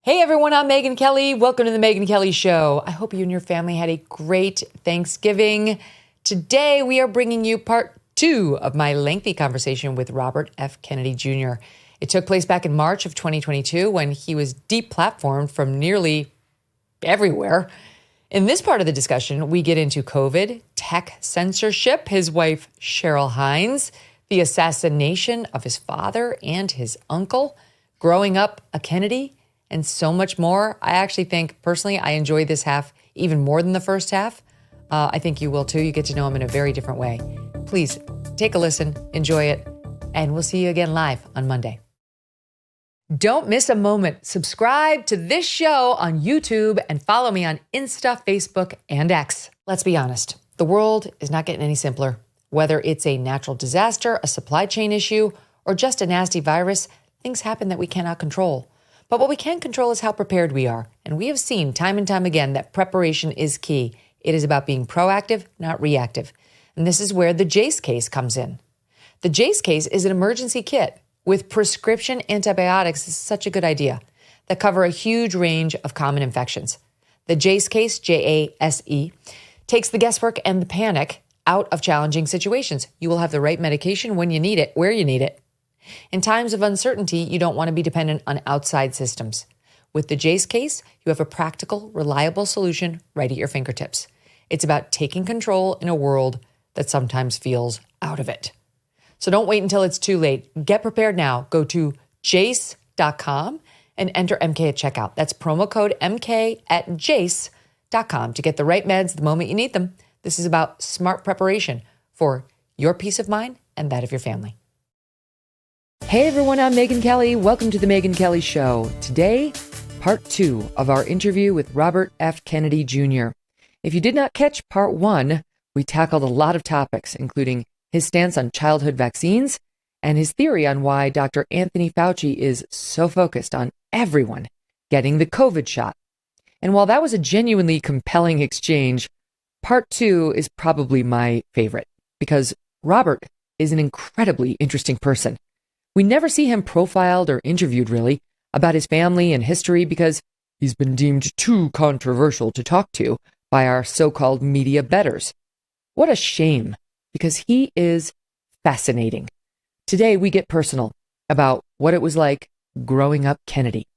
Hey everyone, I'm Megyn Kelly. Welcome to the Megyn Kelly Show. I hope you and your family had a great Thanksgiving. Today we are bringing you part 2 of my lengthy conversation with Robert F. Kennedy Jr. It took place back in March of 2022 when he was deplatformed from nearly everywhere. In this part of the discussion, we get into COVID, tech censorship, his wife Cheryl Hines, the assassination of his father and his uncle, growing up a Kennedy, and so much more. I actually think, personally, I enjoy this half even more than the first half. I think you will too. You get to know him in a very different way. Please take a listen, enjoy it, and we'll see you again live on Monday. Don't miss a moment. Subscribe to this show on YouTube and follow me on Insta, Facebook, and X. Let's be honest, the world is not getting any simpler. Whether it's a natural disaster, a supply chain issue, or just a nasty virus, things happen that we cannot control. But what we can control is how prepared we are. And we have seen time and time again that preparation is key. It is about being proactive, not reactive. And this is where the JACE case comes in. The JACE case is an emergency kit with prescription antibiotics. Is such a good idea that cover a huge range of common infections. The JACE case, J-A-S-E, takes the guesswork and the panic out of challenging situations. You will have the right medication when you need it, where you need it. In times of uncertainty, you don't want to be dependent on outside systems. With the JACE case, you have a practical, reliable solution right at your fingertips. It's about taking control in a world that sometimes feels out of it. So don't wait until it's too late. Get prepared now. Go to jace.com and enter MK at checkout. That's promo code MK at jace.com to get the right meds the moment you need them. This is about smart preparation for your peace of mind and that of your family. Hey everyone, I'm Megyn Kelly. Welcome to the Megyn Kelly Show. Today, part 2 of our interview with Robert F. Kennedy Jr. If you did not catch part 1, we tackled a lot of topics, including his stance on childhood vaccines and his theory on why Dr. Anthony Fauci is so focused on everyone getting the COVID shot. And while that was a genuinely compelling exchange, part 2 is probably my favorite because Robert is an incredibly interesting person. We never see him profiled or interviewed, really, about his family and history because he's been deemed too controversial to talk to by our so-called media betters. What a shame, because he is fascinating. Today, we get personal about what it was like growing up Kennedy.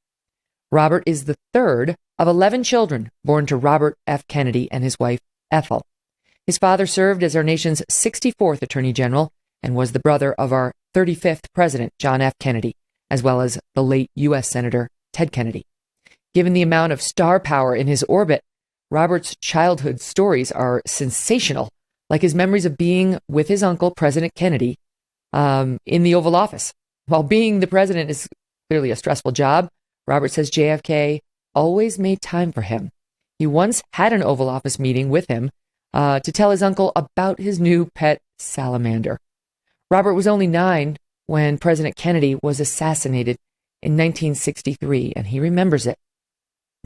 Robert is the third of 11 children born to Robert F. Kennedy and his wife, Ethel. His father served as our nation's 64th Attorney General and was the brother of our 35th President, John F. Kennedy, as well as the late U.S. Senator Ted Kennedy. Given the amount of star power in his orbit, Robert's childhood stories are sensational, like his memories of being with his uncle, President Kennedy, in the Oval Office. While being the president is clearly a stressful job, Robert says JFK always made time for him. He once had an Oval Office meeting with him to tell his uncle about his new pet salamander. Robert was only 9 when President Kennedy was assassinated in 1963, and he remembers it.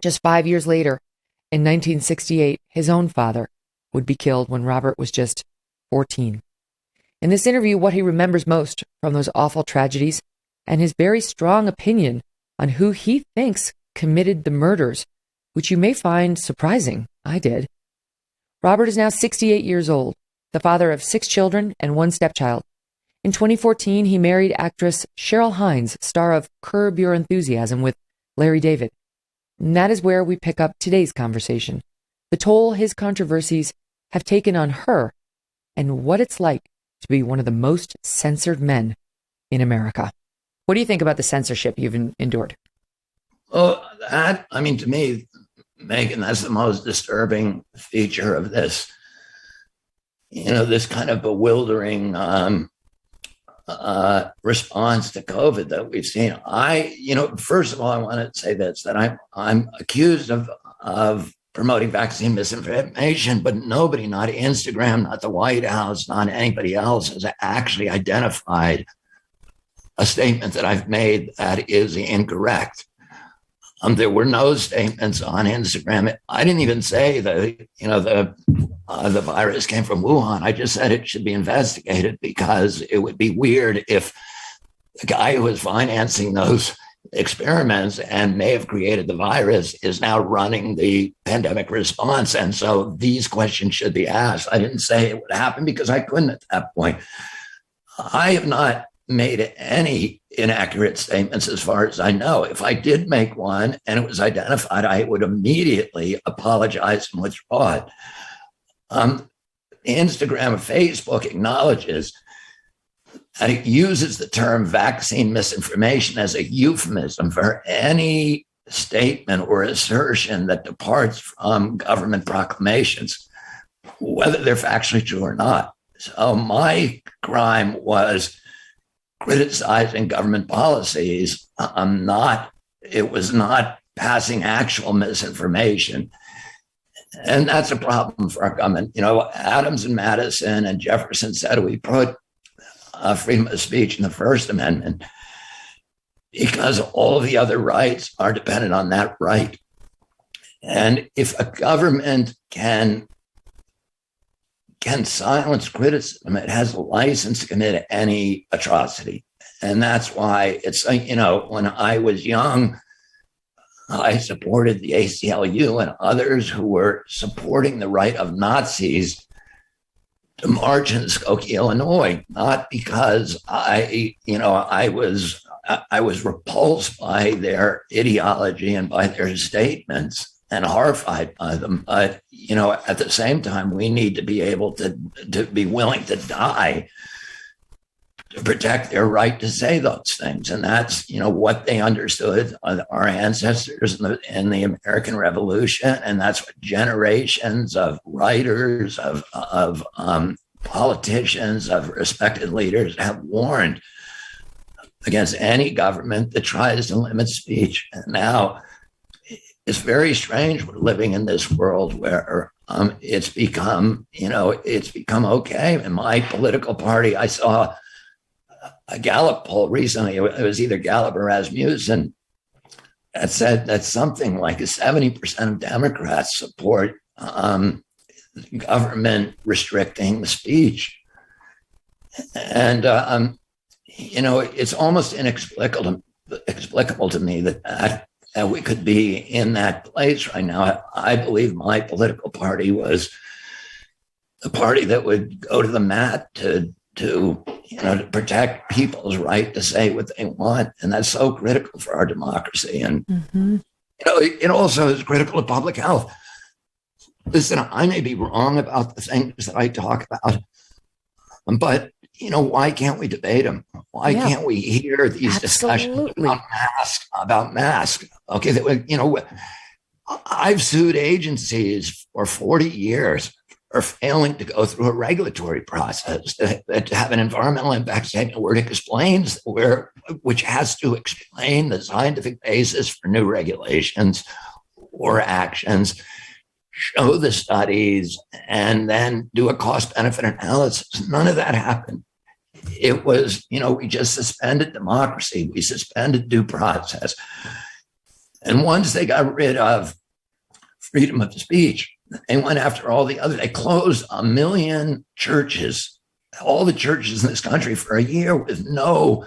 Just 5 years later, in 1968, his own father would be killed when Robert was just 14. In this interview, what he remembers most from those awful tragedies and his very strong opinion on who he thinks committed the murders, which you may find surprising. I did. Robert is now 68 years old, the father of 6 children and 1 stepchild. In 2014, he married actress Cheryl Hines, star of Curb Your Enthusiasm with Larry David. And that is where we pick up today's conversation, the toll his controversies have taken on her, and what it's like to be one of the most censored men in America. What do you think about the censorship you've endured? Oh, to me, Megyn, that's the most disturbing feature of this. This kind of bewildering response to COVID that we've seen. First of all, I want to say this, that I'm accused of promoting vaccine misinformation, but nobody, not Instagram, not the White House, not anybody else, has actually identified a statement that I've made that is incorrect. There were no statements on Instagram. I didn't even say the virus came from Wuhan. I just said it should be investigated because it would be weird if the guy who was financing those experiments and may have created the virus is now running the pandemic response. And so these questions should be asked. I didn't say it would happen because I couldn't at that point. I have not made any inaccurate statements as far as I know. If I did make one and it was identified, I would immediately apologize and withdraw it. Instagram or Facebook acknowledges that it uses the term vaccine misinformation as a euphemism for any statement or assertion that departs from government proclamations, whether they're factually true or not. So my crime was criticizing government policies. It was not passing actual misinformation. And that's a problem for our government. You know, Adams and Madison and Jefferson said we put freedom of speech in the First Amendment because all of the other rights are dependent on that right. And if a government can silence criticism, it has a license to commit any atrocity. And that's why it's like, you know, when I was young, I supported the ACLU and others who were supporting the right of Nazis to march in Skokie, Illinois, not because I was repulsed by their ideology and by their statements and horrified by them. But, you know, at the same time, we need to be able to be willing to die to protect their right to say those things. And that's, you know, what they understood, our ancestors in the American Revolution. And that's what generations of writers, of politicians, of respected leaders have warned against any government that tries to limit speech. And now it's very strange. We're living in this world where it's become okay. In my political party, I saw a Gallup poll recently. It was either Gallup or Rasmussen that said that something like 70% of Democrats support government restricting the speech. And, you know, it's almost inexplicable to me that we could be in that place right now. I believe my political party was the party that would go to the mat to protect people's right to say what they want. And that's so critical for our democracy. And, you know, it also is critical to public health. Listen, I may be wrong about the things that I talk about, but, you know, why can't we debate them? Why can't we hear these discussions about masks? Okay, you know, I've sued agencies for 40 years for failing to go through a regulatory process to have an environmental impact statement where it explains which has to explain the scientific basis for new regulations or actions, show the studies, and then do a cost-benefit analysis. None of that happened. It was, you know, we just suspended democracy. We suspended due process. And once they got rid of freedom of speech, they went after all the other. They closed 1 million churches, all the churches in this country, for a year with no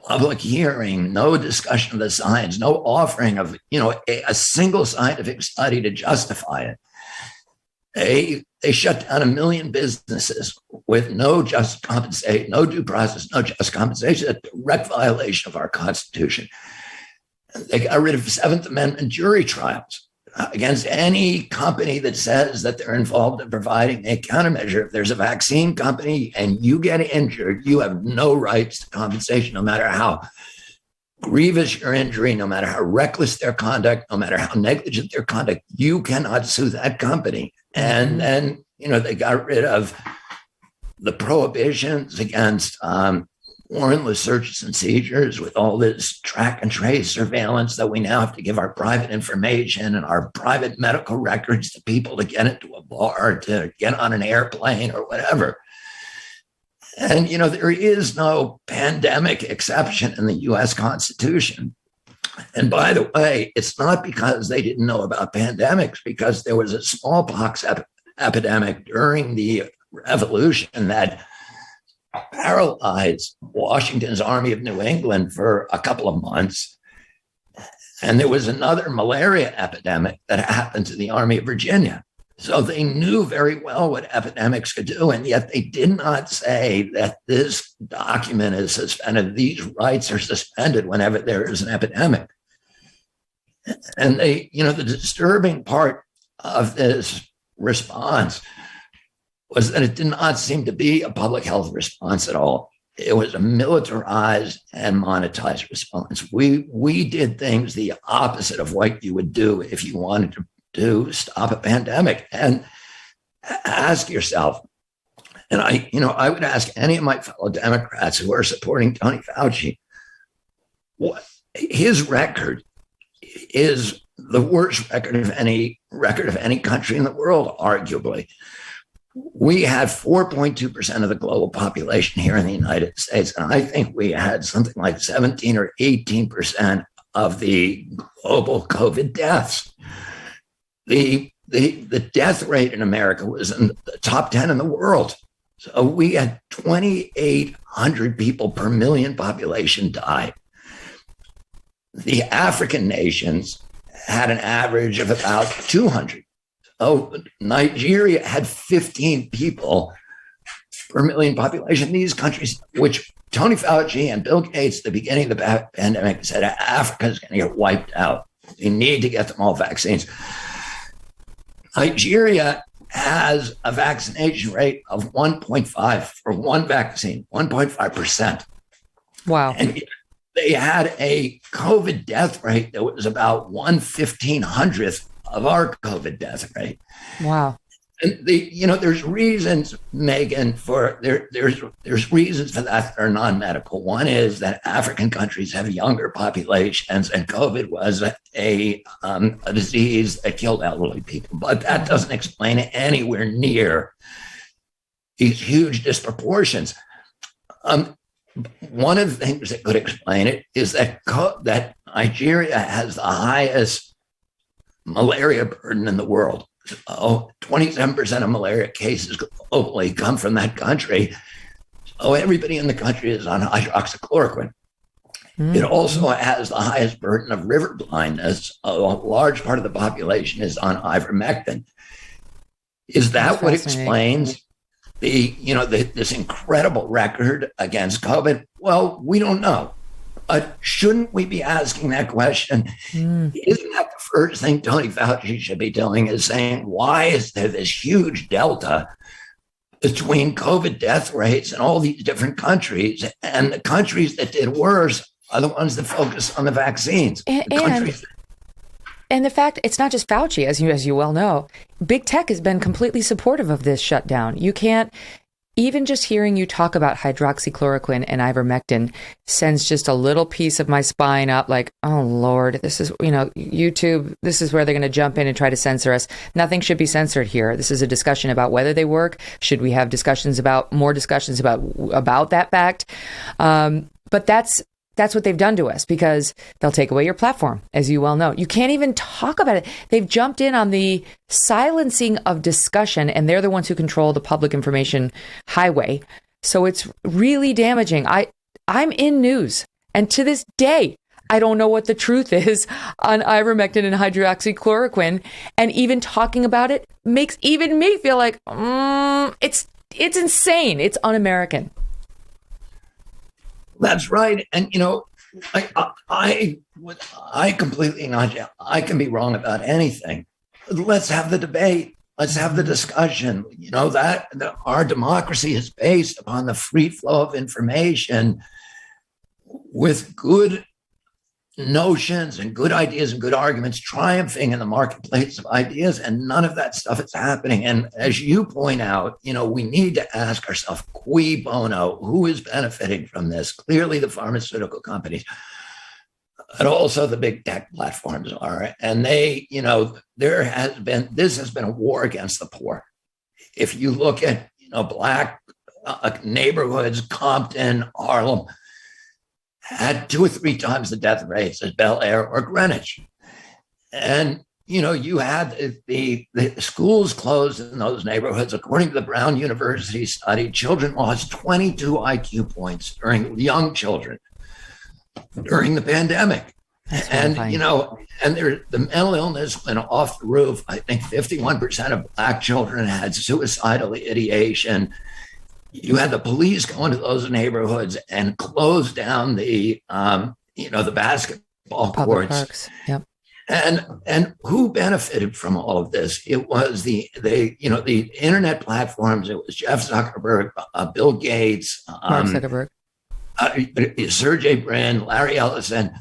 public hearing, no discussion of the science, no offering of, you know, a single scientific study to justify it. They shut down 1 million businesses with no just compensation, no due process, no just compensation, a direct violation of our Constitution. They got rid of Seventh Amendment jury trials against any company that says that they're involved in providing a countermeasure. If there's a vaccine company and you get injured, you have no rights to compensation, no matter how grievous your injury, no matter how reckless their conduct, no matter how negligent their conduct, you cannot sue that company. And then, you know, they got rid of the prohibitions against warrantless searches and seizures with all this track and trace surveillance that we now have to give our private information and our private medical records to people to get into a bar, to get on an airplane or whatever. And, you know, there is no pandemic exception in the U.S. Constitution. And by the way, it's not because they didn't know about pandemics, because there was a smallpox epidemic during the Revolution that paralyzed Washington's Army of New England for a couple of months. And there was another malaria epidemic that happened to the Army of Virginia. So they knew very well what epidemics could do, and yet they did not say that this document is suspended. These rights are suspended whenever there is an epidemic. And they, the disturbing part of this response was that it did not seem to be a public health response at all. It was a militarized and monetized response. We did things the opposite of what you would do if you wanted to stop a pandemic. And ask yourself, and I would ask any of my fellow Democrats who are supporting Tony Fauci, what his record is the worst record of any country in the world, arguably. We had 4.2% of the global population here in the United States, and I think we had something like 17 or 18% of the global COVID deaths. The death rate in America was in the top 10 in the world. So we had 2,800 people per million population die. The African nations had an average of about 200. Oh, Nigeria had 15 people per million population. These countries, which Tony Fauci and Bill Gates at the beginning of the pandemic said Africa is going to get wiped out. We need to get them all vaccines. Nigeria has a vaccination rate of 1.5 for one vaccine, 1.5%. Wow. And they had a COVID death rate that was about 1/1500th of our COVID death rate. Wow. And there's reasons, Megyn, there's reasons for that are non-medical. One is that African countries have younger populations, and COVID was a disease that killed elderly people. But that doesn't explain it anywhere near these huge disproportions. One of the things that could explain it is that Nigeria has the highest malaria burden in the world. 27% of malaria cases globally come from that country. So everybody in the country is on hydroxychloroquine. Mm-hmm. It also has the highest burden of river blindness. A large part of the population is on ivermectin. Is that what explains this incredible record against COVID? Well, we don't know. But shouldn't we be asking that question? Isn't that the first thing Tony Fauci should be doing, is saying, why is there this huge delta between COVID death rates in all these different countries? And the countries that did worse are the ones that focus on the vaccines. And the fact, it's not just Fauci, as you well know. Big tech has been completely supportive of this shutdown. You can't, even just hearing you talk about hydroxychloroquine and ivermectin sends just a little piece of my spine up like, oh, Lord, this is, YouTube, this is where they're going to jump in and try to censor us. Nothing should be censored here. This is a discussion about whether they work. Should we have more discussions about that fact? But that's what they've done to us, because they'll take away your platform, as you well know. You can't even talk about it. They've jumped in on the silencing of discussion, and they're the ones who control the public information highway. So it's really damaging. I'm in news, and to this day, I don't know what the truth is on ivermectin and hydroxychloroquine, and even talking about it makes even me feel like it's insane. It's un-American. That's right. And, I completely not, I can be wrong about anything. Let's have the debate. Let's have the discussion. Our democracy is based upon the free flow of information with good notions and good ideas and good arguments triumphing in the marketplace of ideas, and none of that stuff is happening. And as you point out, we need to ask ourselves, cui bono, who is benefiting from this? Clearly the pharmaceutical companies, but also the big tech platforms are. And this has been a war against the poor. If you look at, Black neighborhoods, Compton, Harlem, had 2 or 3 times the death rates as Bel Air or Greenwich. And, you had the schools closed in those neighborhoods. According to the Brown University study, children lost 22 IQ points young children during the pandemic. And, and the mental illness went off the roof. I think 51% of Black children had suicidal ideation. You had the police go into those neighborhoods and close down the basketball Public courts. parks. Yep. And who benefited from all of this? It was the internet platforms. It was Jeff Zuckerberg, Bill Gates, Mark Zuckerberg, Sergey Brin, Larry Ellison,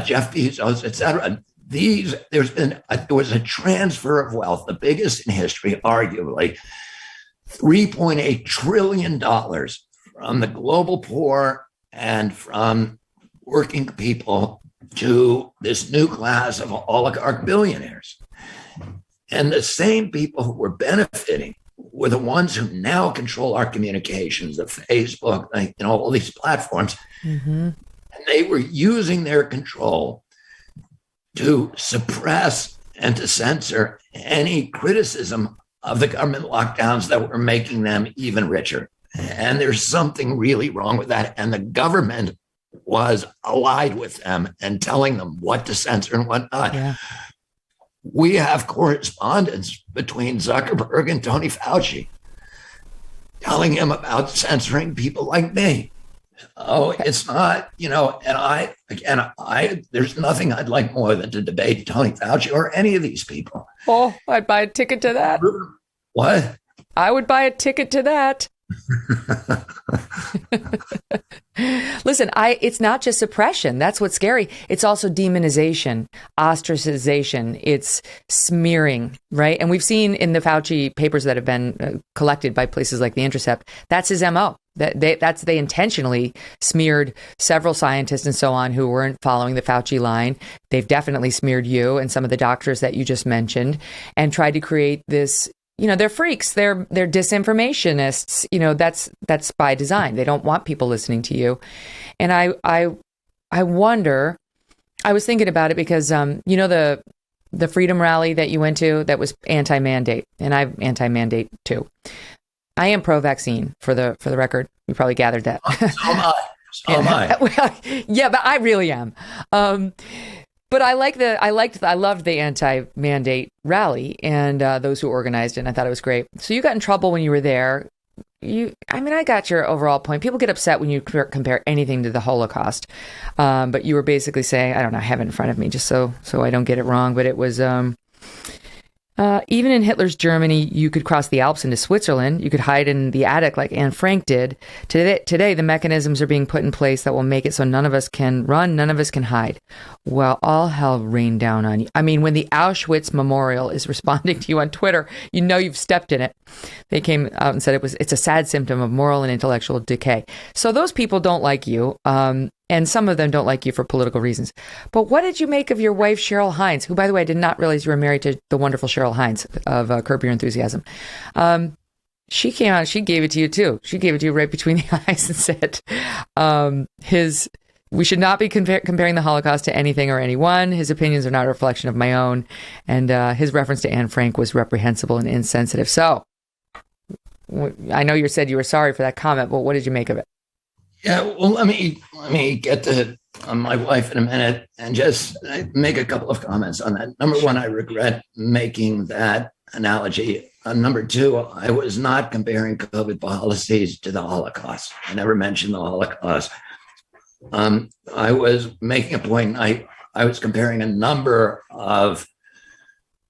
Jeff Bezos, etc. There was a transfer of wealth, the biggest in history, arguably, $3.8 trillion from the global poor and from working people to this new class of oligarch billionaires. And the same people who were benefiting were the ones who now control our communications, the Facebook, all these platforms. Mm-hmm. And they were using their control to suppress and to censor any criticism of the government lockdowns that were making them even richer. And there's something really wrong with that. And the government was allied with them and telling them what to censor and what not. Yeah. We have correspondence between Zuckerberg and Tony Fauci telling him about censoring people like me. Oh, it's not, there's nothing I'd like more than to debate Tony Fauci or any of these people. Oh, I'd buy a ticket to that. What? I would buy a ticket to that. Listen, it's not just suppression. That's what's scary. It's also demonization, ostracization. It's smearing, right? And we've seen in the Fauci papers that have been collected by places like The Intercept, that's his MO. They intentionally smeared several scientists and so on who weren't following the Fauci line. They've definitely smeared you and some of the doctors that you just mentioned and tried to create this. They're freaks. They're disinformationists. That's by design. They don't want people listening to you. And I wonder. I was thinking about it because the Freedom Rally that you went to that was anti-mandate, and I'm anti-mandate too. I am pro-vaccine for the record. You probably gathered that. So am I. Well, yeah, but I really am. But I loved the anti-mandate rally and those who organized it. And I thought it was great. So you got in trouble when you were there. I got your overall point. People get upset when you compare anything to the Holocaust. But you were basically saying, I don't know, I have it in front of me just so I don't get it wrong. But it was even in Hitler's Germany, you could cross the Alps into Switzerland. You could hide in the attic like Anne Frank did. Today, the mechanisms are being put in place that will make it so none of us can run, none of us can hide. Well, all hell rained down on you. I mean, when the Auschwitz Memorial is responding to you on Twitter, you've stepped in it. They came out and said it's a sad symptom of moral and intellectual decay. So those people don't like you. And some of them don't like you for political reasons. But what did you make of your wife, Cheryl Hines, who, by the way, I did not realize you were married to the wonderful Cheryl Hines of Curb Your Enthusiasm. She came out, she gave it to you too. She gave it to you right between the eyes and said, we should not be comparing the Holocaust to anything or anyone. His opinions are not a reflection of my own. And his reference to Anne Frank was reprehensible and insensitive. So I know you said you were sorry for that comment, but what did you make of it? Yeah, well, let me get to my wife in a minute and just make a couple of comments on that. Number one, I regret making that analogy. Number two, I was not comparing COVID policies to the Holocaust. I never mentioned the Holocaust. I was making a point. I was comparing a number of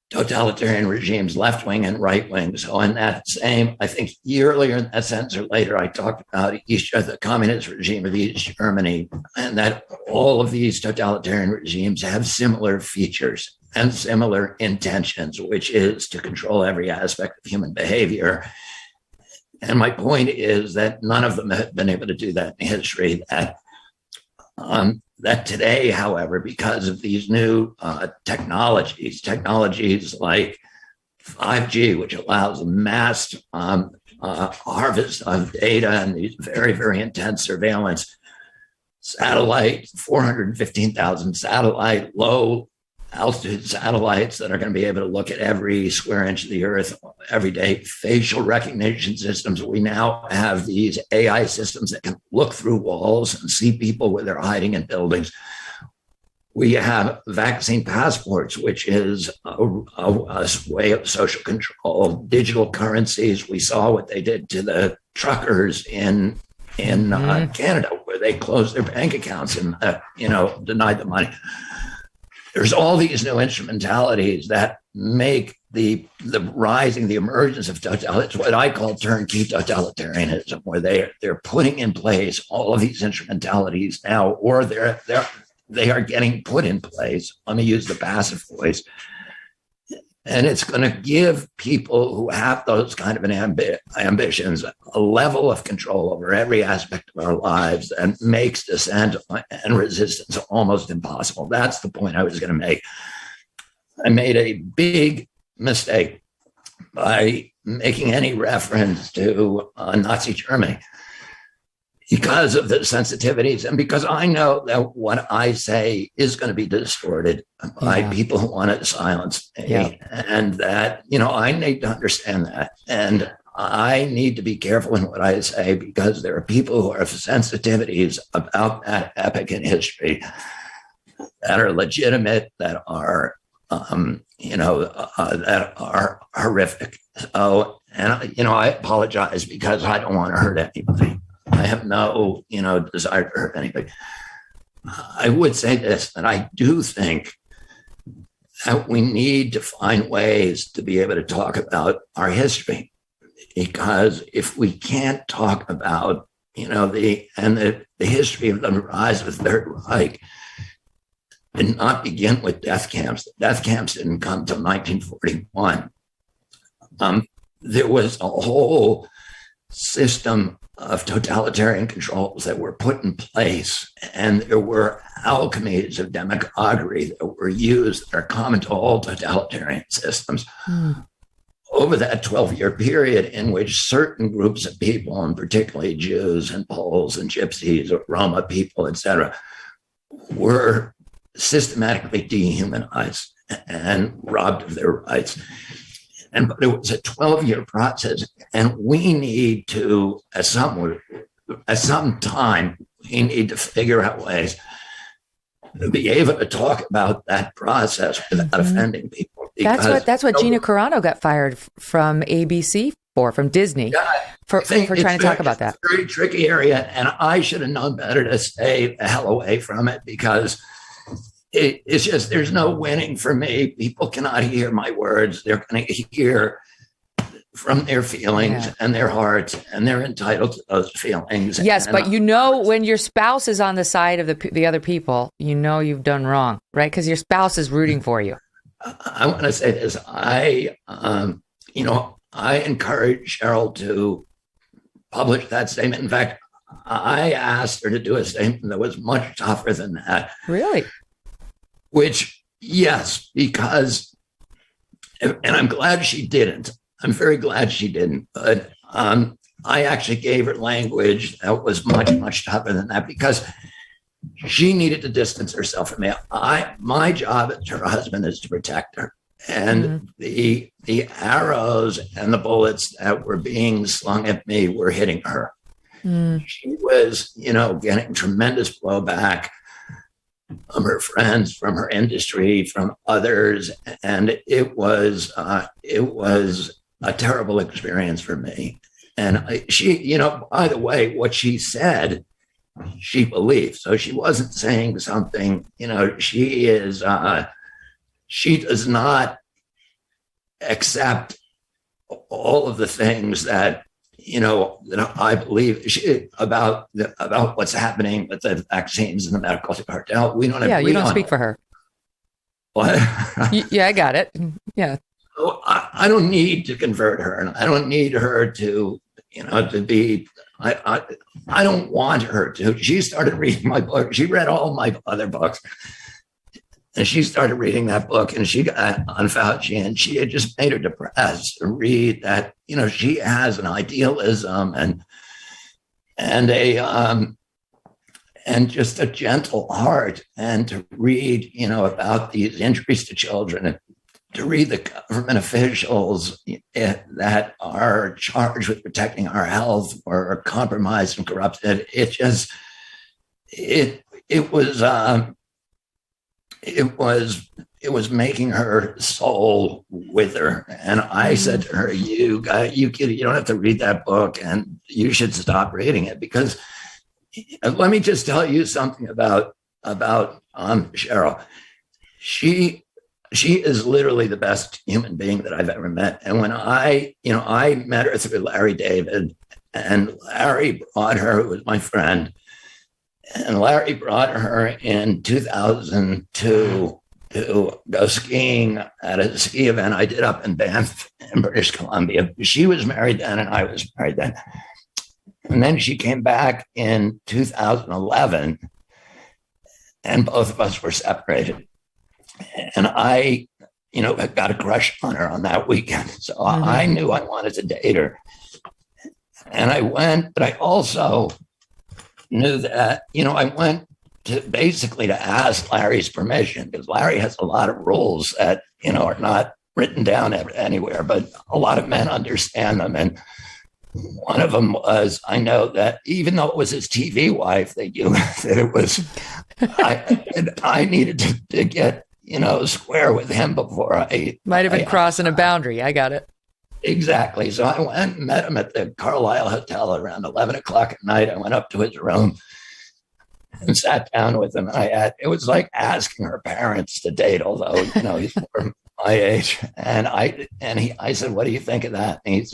totalitarian regimes, left wing and right wing. So in that same, I think earlier in that sentence or later, I talked about the communist regime of East Germany, and that all of these totalitarian regimes have similar features and similar intentions, which is to control every aspect of human behavior. And my point is that none of them have been able to do that in history. That today, however, because of these new technologies like 5G, which allows mass harvest of data and these very, very intense surveillance, satellite, 415,000 satellite, low altitude satellites that are going to be able to look at every square inch of the earth every day, facial recognition systems. We now have these AI systems that can look through walls and see people where they're hiding in buildings. We have vaccine passports, which is a way of social control. Digital currencies. We saw what they did to the truckers in Canada, where they closed their bank accounts and denied the money. There's all these new instrumentalities that make the emergence of what I call turnkey totalitarianism, where they're putting in place all of these instrumentalities now, or they are getting put in place. Let me use the passive voice. And it's going to give people who have those kind of ambitions a level of control over every aspect of our lives and makes dissent and resistance almost impossible. That's the point I was going to make. I made a big mistake by making any reference to Nazi Germany because of the sensitivities and because I know that what I say is going to be distorted by people who want to silence me. And that, I need to understand that. And I need to be careful in what I say because there are people who have sensitivities about that epoch in history that are legitimate, that are, that are horrific. So, and, I apologize because I don't want to hurt anybody. I have no, desire to hurt anybody. I would say this, that I do think that we need to find ways to be able to talk about our history, because if we can't talk about, the history of the rise of the Third Reich and not begin with death camps. The death camps didn't come until 1941. There was a whole system of totalitarian controls that were put in place, and there were alchemies of demagoguery that were used that are common to all totalitarian systems over that 12-year period, in which certain groups of people, and particularly Jews and Poles and Gypsies or Roma people, etc., were systematically dehumanized and robbed of their rights. And it was a 12-year process, and we need to, at some time, we need to figure out ways to be able to talk about that process without offending people. That's what Gina Carano got fired from ABC from Disney, for trying to talk about that. It's a very tricky area, and I should have known better to stay the hell away from it, because it's just, there's no winning for me. People cannot hear my words. They're going to hear from their feelings and their hearts, and they're entitled to those feelings. Yes, but when your spouse is on the side of the other people, you've done wrong, right? Because your spouse is rooting for you. I want to say this. I encourage Cheryl to publish that statement. In fact, I asked her to do a statement that was much tougher than that. Really? Which, yes, because, and I'm glad she didn't. I'm very glad she didn't. But I actually gave her language that was much, much tougher than that, because she needed to distance herself from me. My job as her husband is to protect her. And the arrows and the bullets that were being slung at me were hitting her. She was, getting tremendous blowback from her friends, from her industry, from others. And it was a terrible experience for me. And she, by the way, what she said, she believed. So she wasn't saying something, she does not accept all of the things that, that I believe about what's happening with the vaccines and the medical cartel. We don't agree. You don't speak for her. What? Yeah, I got it. Yeah. So I don't need to convert her, and I don't need her to, to be. I don't want her to. She started reading my book. She read all my other books, and she started reading that book, and she got on Fauci, and she had just made her depressed to read that. She has an idealism and just a gentle heart, and to read, about these injuries to children, and to read the government officials that are charged with protecting our health or are compromised and corrupted. It was, it was terrible. And I believe, she, by the way, what she said, she believed. So she wasn't saying something, she was saying it was making her soul wither. And I said to her, you don't have to read that book, and you should stop reading it, because let me just tell you something about Cheryl. She is literally the best human being that I've ever met. And when I met her through Larry David, and Larry brought her, who was my friend, and Larry brought her in 2002 to go skiing at a ski event I did up in Banff in British Columbia. She was married then, and I was married then. And then she came back in 2011, and both of us were separated. And I, got a crush on her on that weekend. So I knew I wanted to date her. And I went, but I also knew that, I went to ask Larry's permission, because Larry has a lot of rules that, are not written down anywhere, but a lot of men understand them. And one of them was, I know that even though it was his TV wife, that it was, I needed to get, square with him before I might have been crossing a boundary. I got it. Exactly. So I went and met him at the Carlisle Hotel around 11 o'clock at night. I went up to his room and sat down with him. It was like asking her parents to date, although, he's more my age. And I said, what do you think of that? And he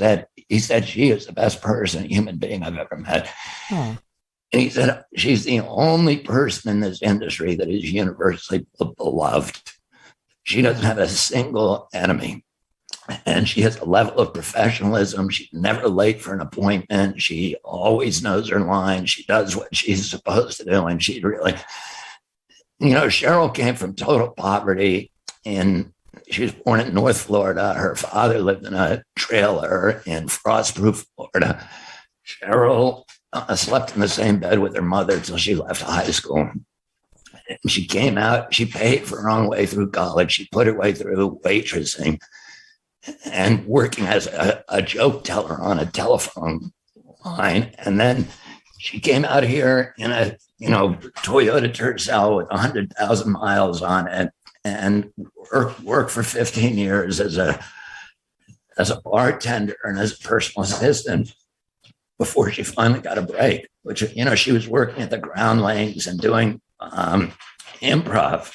said, she is the best human being I've ever met. Hmm. And he said, she's the only person in this industry that is universally beloved. She doesn't have a single enemy. And she has a level of professionalism. She's never late for an appointment. She always knows her line. She does what she's supposed to do. And she really, Cheryl came from total poverty. She was born in North Florida. Her father lived in a trailer in Frostproof, Florida. Cheryl slept in the same bed with her mother until she left high school. And she came out. She paid for her own way through college. She put her way through waitressing and working as a joke teller on a telephone line. And then she came out here in a, Toyota Tercel with 100,000 miles on it, and worked for 15 years as a bartender and as a personal assistant before she finally got a break, which, she was working at the Ground Lanes and doing improv.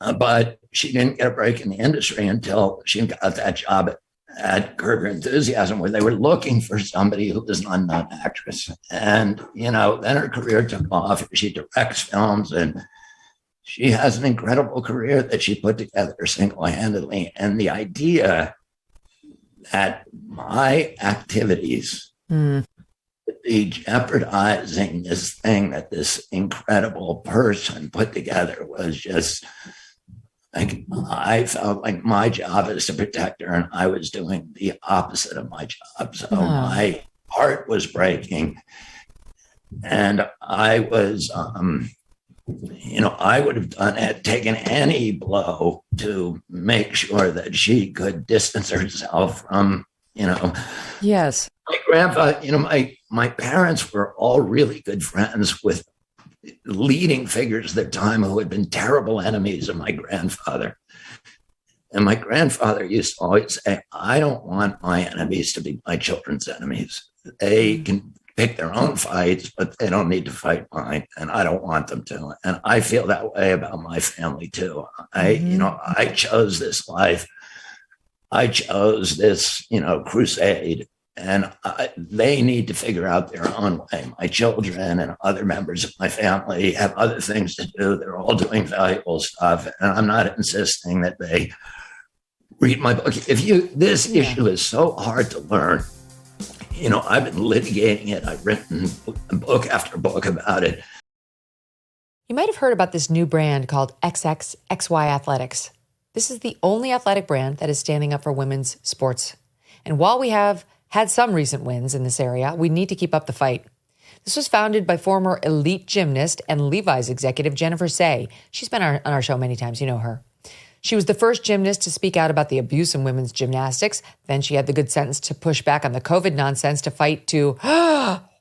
But she didn't get a break in the industry until she got that job at Curb Your Enthusiasm, where they were looking for somebody who was an unknown actress. And, then her career took off. She directs films, and she has an incredible career that she put together single-handedly. And the idea that my activities would be jeopardizing this thing that this incredible person put together was just... I felt like my job is to protect her, and I was doing the opposite of my job. So my heart was breaking, and I was, I would have taken any blow to make sure that she could distance herself from, Yes. My grandfather, my parents were all really good friends with leading figures at the time who had been terrible enemies of my grandfather. And my grandfather used to always say, I don't want my enemies to be my children's enemies. They can pick their own fights, but they don't need to fight mine. And I don't want them to. And I feel that way about my family too. I chose this life. I chose this, crusade. And they need to figure out their own way. My children and other members of my family have other things to do. They're all doing valuable stuff. And I'm not insisting that they read my book. This issue is so hard to learn. I've been litigating it. I've written book after book about it. You might have heard about this new brand called XXXY Athletics. This is the only athletic brand that is standing up for women's sports. And while we have had some recent wins in this area, we need to keep up the fight. This was founded by former elite gymnast and Levi's executive Jennifer Say. She's been on our show many times. You know her. She was the first gymnast to speak out about the abuse in women's gymnastics. Then she had the good sense to push back on the COVID nonsense to fight to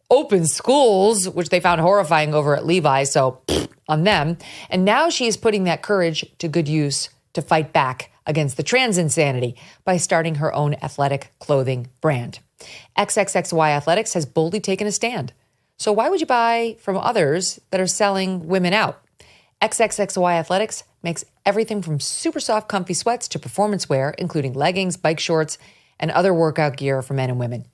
open schools, which they found horrifying over at Levi's. So on them. And now she is putting that courage to good use to fight back against the trans insanity by starting her own athletic clothing brand. XXXY Athletics has boldly taken a stand. So why would you buy from others that are selling women out? XXXY Athletics makes everything from super soft, comfy sweats to performance wear, including leggings, bike shorts, and other workout gear for men and women.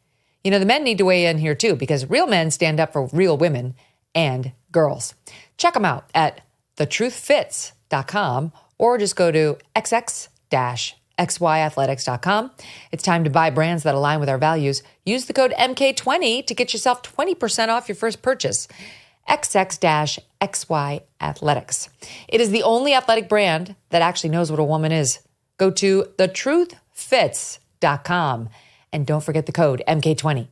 You know, the men need to weigh in here too, because real men stand up for real women and girls. Check them out at thetruthfits.com or just go to xx-xyathletics.com. It's time to buy brands that align with our values. Use the code MK20 to get yourself 20% off your first purchase. XX-XY Athletics. It is the only athletic brand that actually knows what a woman is. Go to thetruthfits.com and don't forget the code MK20.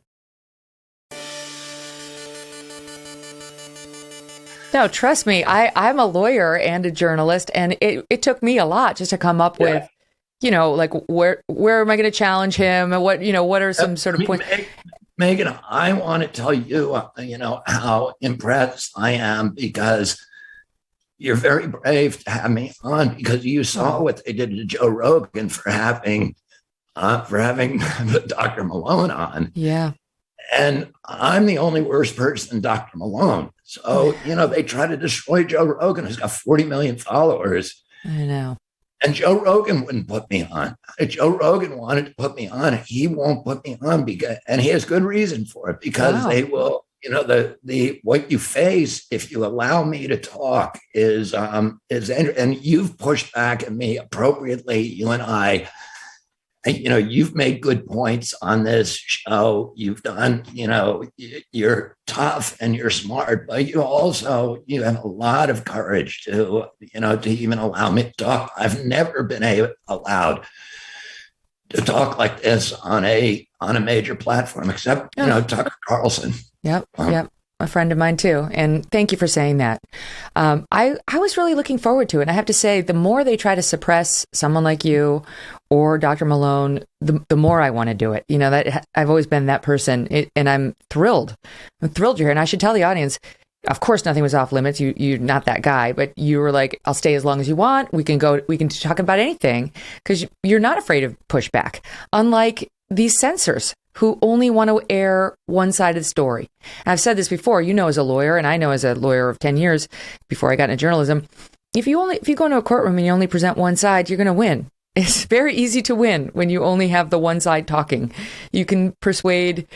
No, trust me, I'm a lawyer and a journalist, and it took me a lot just to come up with, you know, like where am I going to challenge him, and what are some sort of points. Megyn, I want to tell you, how impressed I am, because you're very brave to have me on, because you saw what they did to Joe Rogan for having Dr. Malone on. Yeah. And I'm the only worse person than Dr. Malone. So, they try to destroy Joe Rogan, who's got 40 million followers. I know. And Joe Rogan wouldn't put me on. If Joe Rogan wanted to put me on, he won't put me on, and he has good reason for it, because they will, the what you face if you allow me to talk is, and you've pushed back at me appropriately, you and I. You've made good points on this show. You've done, you're tough and you're smart, but you have a lot of courage to even allow me to talk. I've never been allowed to talk like this on a major platform, except, Tucker Carlson. Yep. A friend of mine too. And thank you for saying that. I was really looking forward to it. And I have to say, the more they try to suppress someone like you or Dr. Malone, the more I want to do it. That I've always been that person, and I'm thrilled. I'm thrilled you're here. And I should tell the audience, of course, nothing was off limits. You're not that guy, but you were like, I'll stay as long as you want. We can talk about anything, because you're not afraid of pushback. Unlike these censors who only want to air one side of the story. And I've said this before, as a lawyer, and I know as a lawyer of 10 years before I got into journalism, if you go into a courtroom and you only present one side, you're going to win. It's very easy to win when you only have the one side talking. You can persuade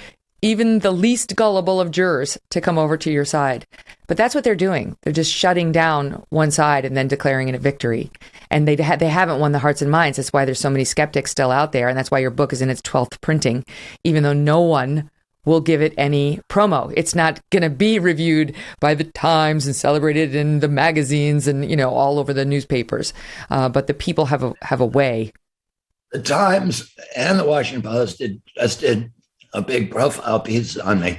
even the least gullible of jurors to come over to your side. But that's what they're doing. They're just shutting down one side and then declaring it a victory. And they haven't won the hearts and minds. That's why there's so many skeptics still out there. And that's why your book is in its 12th printing, even though no one will give it any promo. It's not going to be reviewed by the Times and celebrated in the magazines and, all over the newspapers. But the people have a way. The Times and the Washington Post did a big profile piece on me,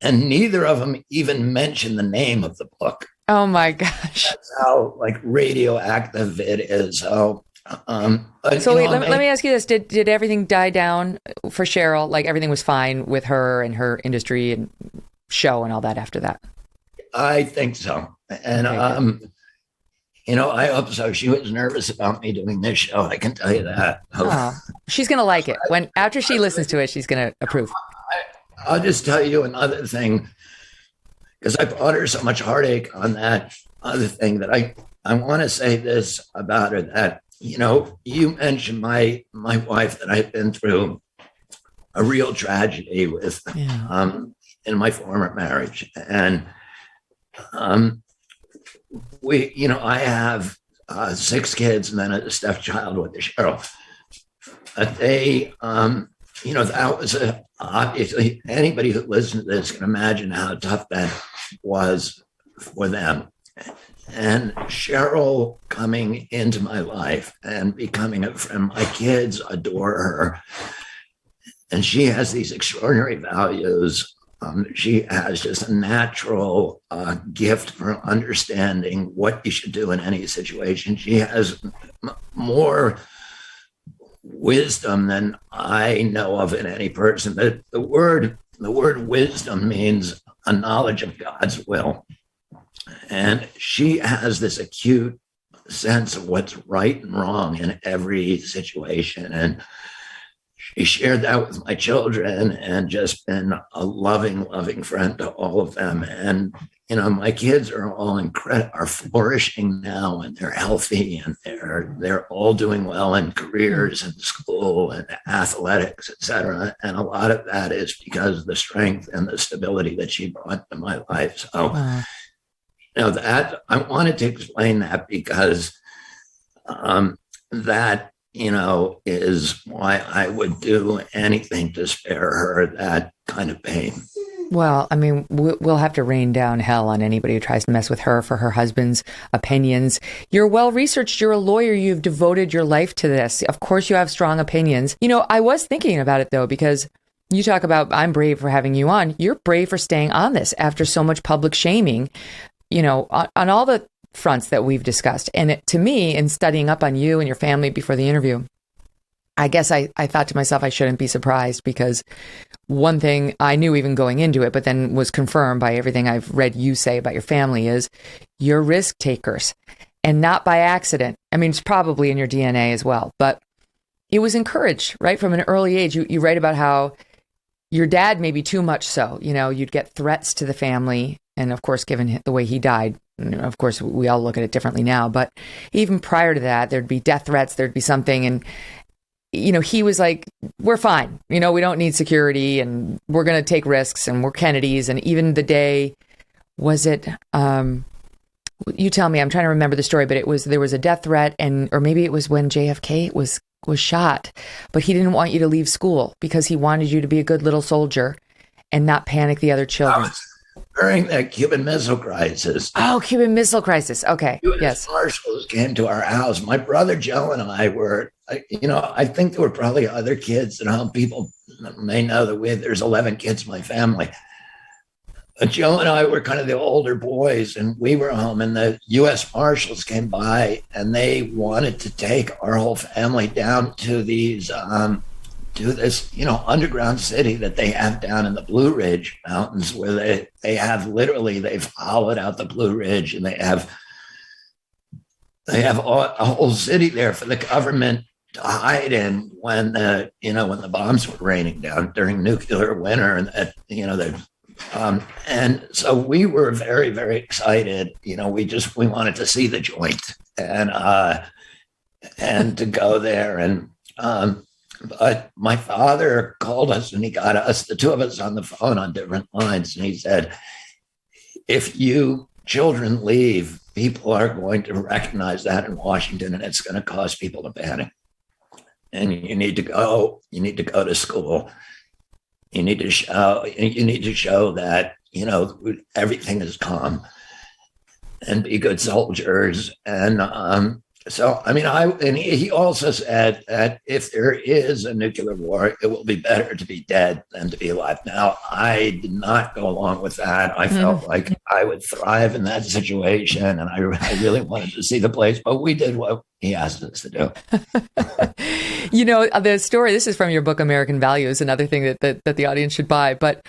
and neither of them even mentioned the name of the book. Oh my gosh! That's how radioactive it is. So wait, let me ask you this: Did everything die down for Cheryl? Like, everything was fine with her and her industry and show and all that after that? I think so, and I hope so. She was nervous about me doing this show. I can tell you that. Oh, she's going to like it. After she listens to it, she's going to approve. I'll just tell you another thing, because I brought her so much heartache on that other thing, that I want to say this about her, that, you mentioned my wife, that I've been through a real tragedy with in my former marriage. And I have 6 kids and then a stepchild with Cheryl. They, that was obviously, anybody who listens to this can imagine how tough that was for them. And Cheryl coming into my life and becoming a friend, my kids adore her. And she has these extraordinary values. She has just a natural gift for understanding what you should do in any situation. She has more wisdom than I know of in any person. The word the word wisdom means a knowledge of God's will. And she has this acute sense of what's right and wrong in every situation. And she shared that with my children and just been a loving, loving friend to all of them. And, my kids are all are flourishing now, and they're healthy, and they're all doing well in careers and school and athletics, et cetera. And a lot of that is because of the strength and the stability that she brought to my life. So, that I wanted to explain that because that, is why I would do anything to spare her that kind of pain. Well, I mean, we'll have to rain down hell on anybody who tries to mess with her for her husband's opinions. You're well-researched. You're a lawyer. You've devoted your life to this. Of course, you have strong opinions. I was thinking about it, though, because you talk about, I'm brave for having you on. You're brave for staying on this after so much public shaming, on all the fronts that we've discussed. And to me, in studying up on you and your family before the interview, I guess I thought to myself, I shouldn't be surprised, because one thing I knew even going into it, but then was confirmed by everything I've read you say about your family, is you're risk takers, and not by accident. I mean, it's probably in your DNA as well, but it was encouraged, right? From an early age. You write about how your dad, maybe too much so, you'd get threats to the family. And of course, given the way he died, of course, we all look at it differently now, but even prior to that, there'd be death threats, there'd be something. And he was like, we're fine. We don't need security, and we're going to take risks, and we're Kennedys. And even the day, was it, you tell me, I'm trying to remember the story, but there was a death threat, or maybe it was when JFK was shot, but he didn't want you to leave school because he wanted you to be a good little soldier and not panic the other children. During the Cuban Missile Crisis. Oh, Cuban Missile Crisis. Okay. US Marshals came to our house. My brother Joe and I were, I think there were probably other kids at home. People may know that there's 11 kids in my family. But Joe and I were kind of the older boys, and we were home, and the U.S. Marshals came by, and they wanted to take our whole family down to these to this, underground city that they have down in the Blue Ridge Mountains, where they have literally, they've hollowed out the Blue Ridge, and they have a whole city there for the government to hide in when when the bombs were raining down during nuclear winter, and and so we were very, very excited. We wanted to see the joint and to go there, and but my father called us, and he got us, the two of us, on the phone on different lines. And he said, if you children leave, people are going to recognize that in Washington, and it's going to cause people to panic. And you need to go to school. You need to show that, everything is calm, and be good soldiers. And so, I mean, he also said that if there is a nuclear war, it will be better to be dead than to be alive. Now, I did not go along with that. I felt like I would thrive in that situation, and I really wanted to see the place, but we did what he asked us to do. The story, this is from your book, American Values, another thing that the audience should buy. But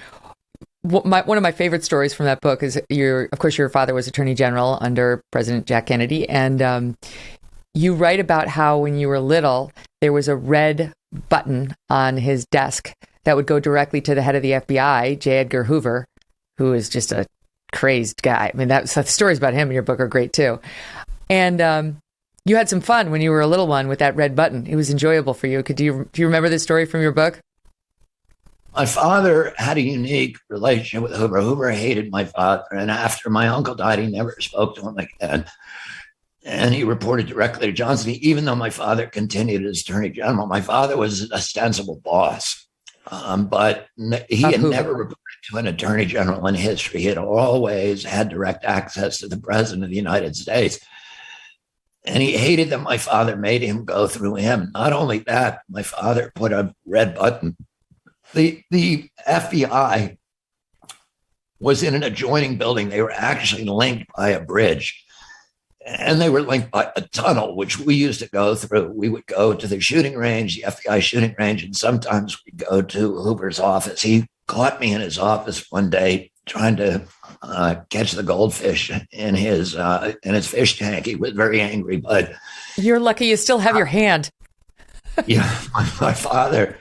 one of my favorite stories from that book is of course, your father was Attorney General under President Jack Kennedy. And you write about how when you were little, there was a red button on his desk that would go directly to the head of the FBI, J. Edgar Hoover, who is just a crazed guy. I mean, the stories about him in your book are great too. And you had some fun when you were a little one with that red button. It was enjoyable for you. Do you remember this story from your book? My father had a unique relationship with Hoover. Hoover hated my father, and after my uncle died, he never spoke to him again. And he reported directly to Johnson. Even though my father continued as Attorney General, my father was an ostensible boss, but he had never reported to an Attorney General in history. He had always had direct access to the President of the United States. And he hated that my father made him go through him. Not only that, my father put a red button. The FBI was in an adjoining building. They were actually linked by a bridge. And they were linked by a tunnel, which we used to go through. We would go to the shooting range, the FBI shooting range, and sometimes we'd go to Hoover's office. He caught me in his office one day trying to catch the goldfish in his fish tank. He was very angry, but you're lucky you still have your hand. Yeah, my father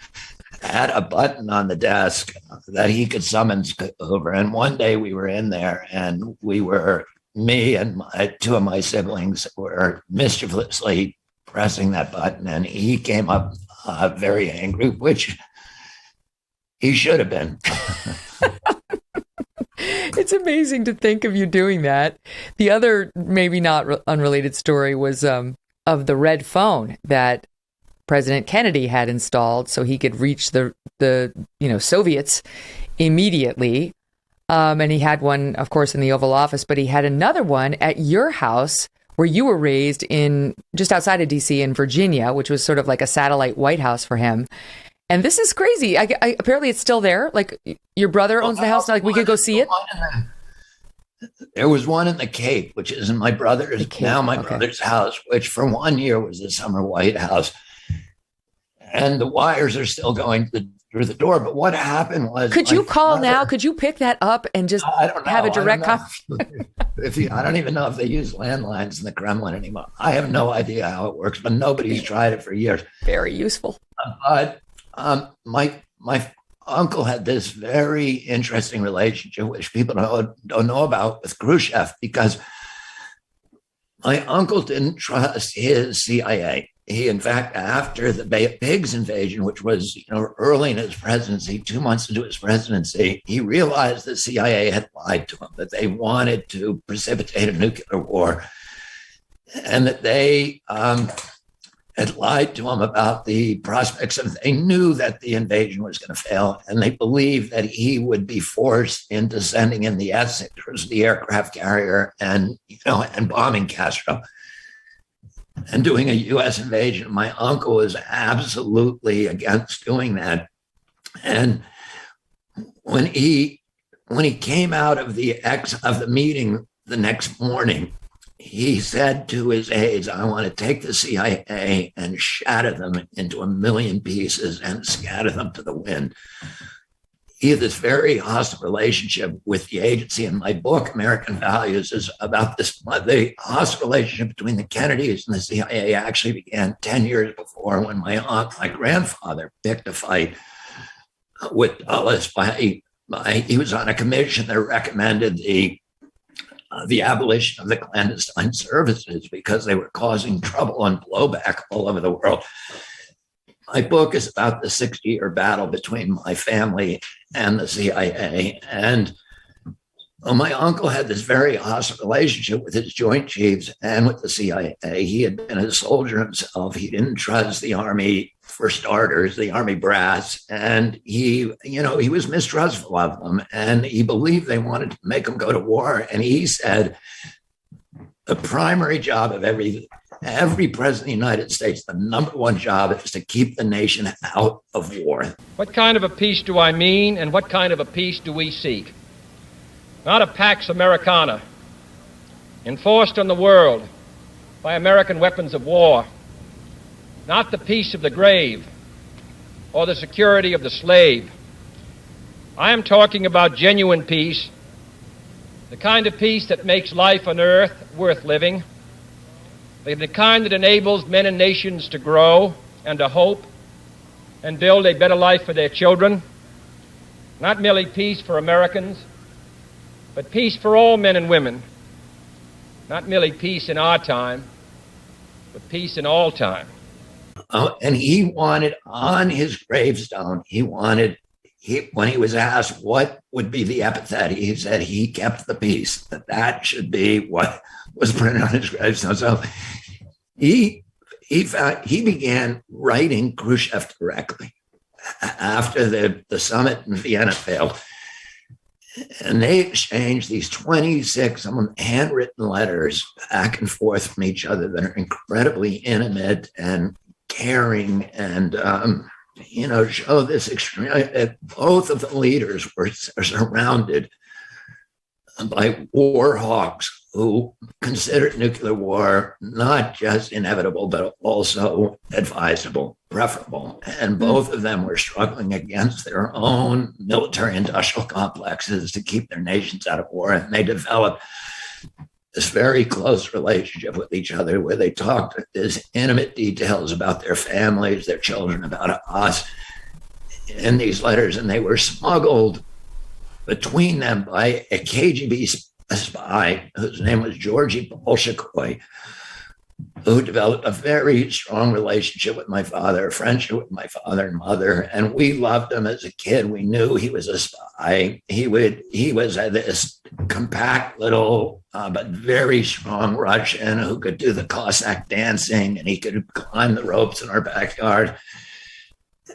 had a button on the desk that he could summons over. And one day we were in there, and me and two of my siblings were mischievously pressing that button, and he came up very angry, which he should have been. It's amazing to think of you doing that. The other, maybe not unrelated story was of the red phone that President Kennedy had installed so he could reach the Soviets immediately. And he had one, of course, in the Oval Office, but he had another one at your house where you were raised in just outside of D.C. in Virginia, which was sort of like a satellite White House for him. And this is crazy. Apparently it's still there. Like your brother owns the house. Like we could go see it. There was one in the Cape, which is in my brother's brother's house, which for 1 year was the summer White House. And the wires are still going through the door. But what happened was, could you call now? Could you pick that up and just have a direct conversation? I don't even know if they use landlines in the Kremlin anymore. I have no idea how it works, but nobody's tried it for years. Very useful. But my uncle had this very interesting relationship, which people don't know about, with Khrushchev, because my uncle didn't trust his CIA. He, in fact, after the Bay of Pigs invasion, which was early in his presidency, 2 months into his presidency, he realized the CIA had lied to him, that they wanted to precipitate a nuclear war, and that they had lied to him about the prospects of. They knew that the invasion was going to fail, and they believed that he would be forced into sending in the Essex, the aircraft carrier, and bombing Castro and doing a U.S. invasion. My uncle was absolutely against doing that. And when he came out of the meeting the next morning, he said to his aides, "I want to take the CIA and shatter them into 1 million pieces and scatter them to the wind." He had this very hostile relationship with the agency. And my book, American Values, is about this. The hostile relationship between the Kennedys and the CIA actually began 10 years before, when my grandfather picked a fight with Dulles. He was on a commission that recommended the abolition of the clandestine services because they were causing trouble and blowback all over the world. My book is about the 60-year battle between my family and the CIA. And my uncle had this very hostile relationship with his Joint Chiefs and with the CIA. He had been a soldier himself. He didn't trust the Army, for starters, the Army brass. And he was mistrustful of them. And he believed they wanted to make him go to war. And he said, the primary job of every president of the United States, the number one job, is to keep the nation out of war. What kind of a peace do I mean, and what kind of a peace do we seek? Not a Pax Americana, enforced on the world by American weapons of war. Not the peace of the grave or the security of the slave. I am talking about genuine peace, the kind of peace that makes life on earth worth living, the kind that enables men and nations to grow and to hope and build a better life for their children. Not merely peace for Americans, but peace for all men and women. Not merely peace in our time, but peace in all time. And he wanted on his gravestone, when he was asked what would be the epithet, he said he kept the peace, that should be what was printed on his gravestone. So he began writing Khrushchev directly after the summit in Vienna failed. And they exchanged these 26 handwritten letters back and forth from each other that are incredibly intimate and caring and, show this extreme. Both of the leaders were surrounded by war hawks who considered nuclear war not just inevitable, but also advisable, preferable. And both of them were struggling against their own military industrial complexes to keep their nations out of war. And they developed this very close relationship with each other where they talked these intimate details about their families, their children, about us in these letters. And they were smuggled between them by a KGB spy whose name was Georgy Bolshoi, who developed a very strong relationship with my father, a friendship with my father and mother. And we loved him as a kid. We knew he was a spy. He was this compact little, but very strong Russian who could do the Cossack dancing, and he could climb the ropes in our backyard.